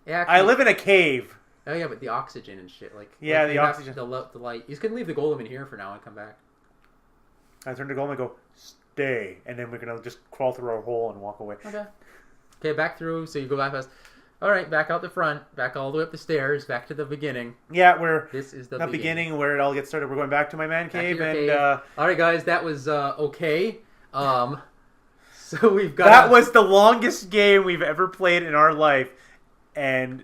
Yeah, actually, I live in a cave. Oh, yeah, but the oxygen and shit. Yeah, the oxygen. The light. You can leave the golem in here for now and come back. I turn to golem and go, stay. And then we're going to just crawl through our hole and walk away. Okay, back through. So you go back past. All right, back out the front. Back all the way up the stairs. Back to the beginning. Yeah, This is the beginning where it all gets started. We're going back to my man cave. All right, guys, that was okay. So we've got... That was the longest game we've ever played in our life, and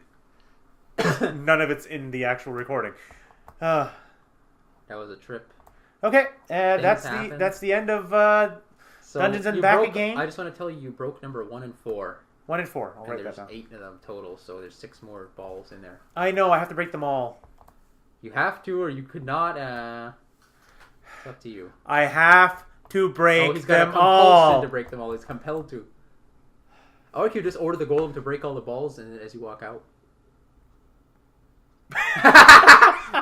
none of it's in the actual recording. That was a trip. Okay, that's the end of Dungeons and Back Again. I just want to tell you broke number 1 and 4. 1 and 4. I'll write that down. There's 8 of them total, so there's 6 more balls in there. I know, I have to break them all. You have to, or you could not. It's up to you. I have to break he's got them a compulsion all. to break them all. He's compelled to. Or you just order the golem to break all the balls and as you walk out.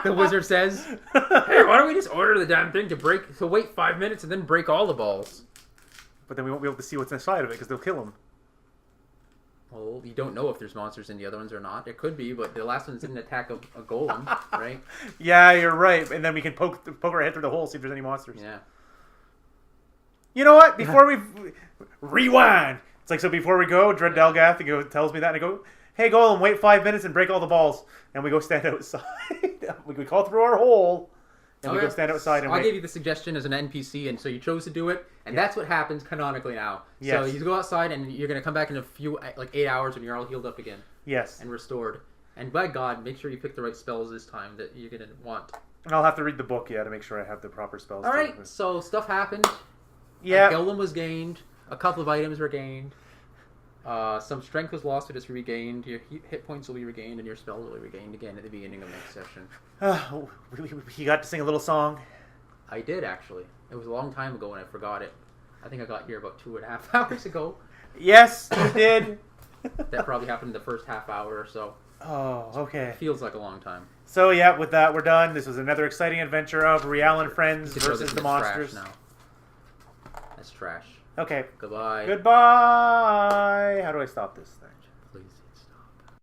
The wizard says, "Hey, why don't we just order the damn thing to wait 5 minutes and then break all the balls?" But then we won't be able to see what's inside of it because they'll kill him. Well, you don't know if there's monsters in the other ones or not. It could be, but the last ones didn't attack a golem, right? Yeah, you're right. And then we can poke our head through the hole, see if there's any monsters. Yeah. You know what? Before we rewind, it's like, so before we go, Dread Dalgath tells me that, and I go, "Hey, Golem, wait 5 minutes and break all the balls." And we go stand outside. We call through our hole, and we go stand outside. And I gave you the suggestion as an NPC, and so you chose to do it, and that's what happens canonically now. Yes. So you go outside, and you're going to come back in 8 hours when you're all healed up again. Yes. And restored. And by God, make sure you pick the right spells this time that you're going to want. And I'll have to read the book, to make sure I have the proper spells. All right, so stuff happened. Yeah. A golem was gained. A couple of items were gained. Some strength was lost, but it's regained. Your hit points will be regained, and your spells will be regained again at the beginning of next session. You got to sing a little song? I did, actually. It was a long time ago, and I forgot it. I think I got here about 2.5 hours ago. Yes, you did. That probably happened in the first half hour or so. Oh, okay. It feels like a long time. So, yeah, with that, we're done. This was another exciting adventure of Rhiall and friends versus the monsters. Trash now. That's trash. Okay. Goodbye. Goodbye. How do I stop this thing? Please.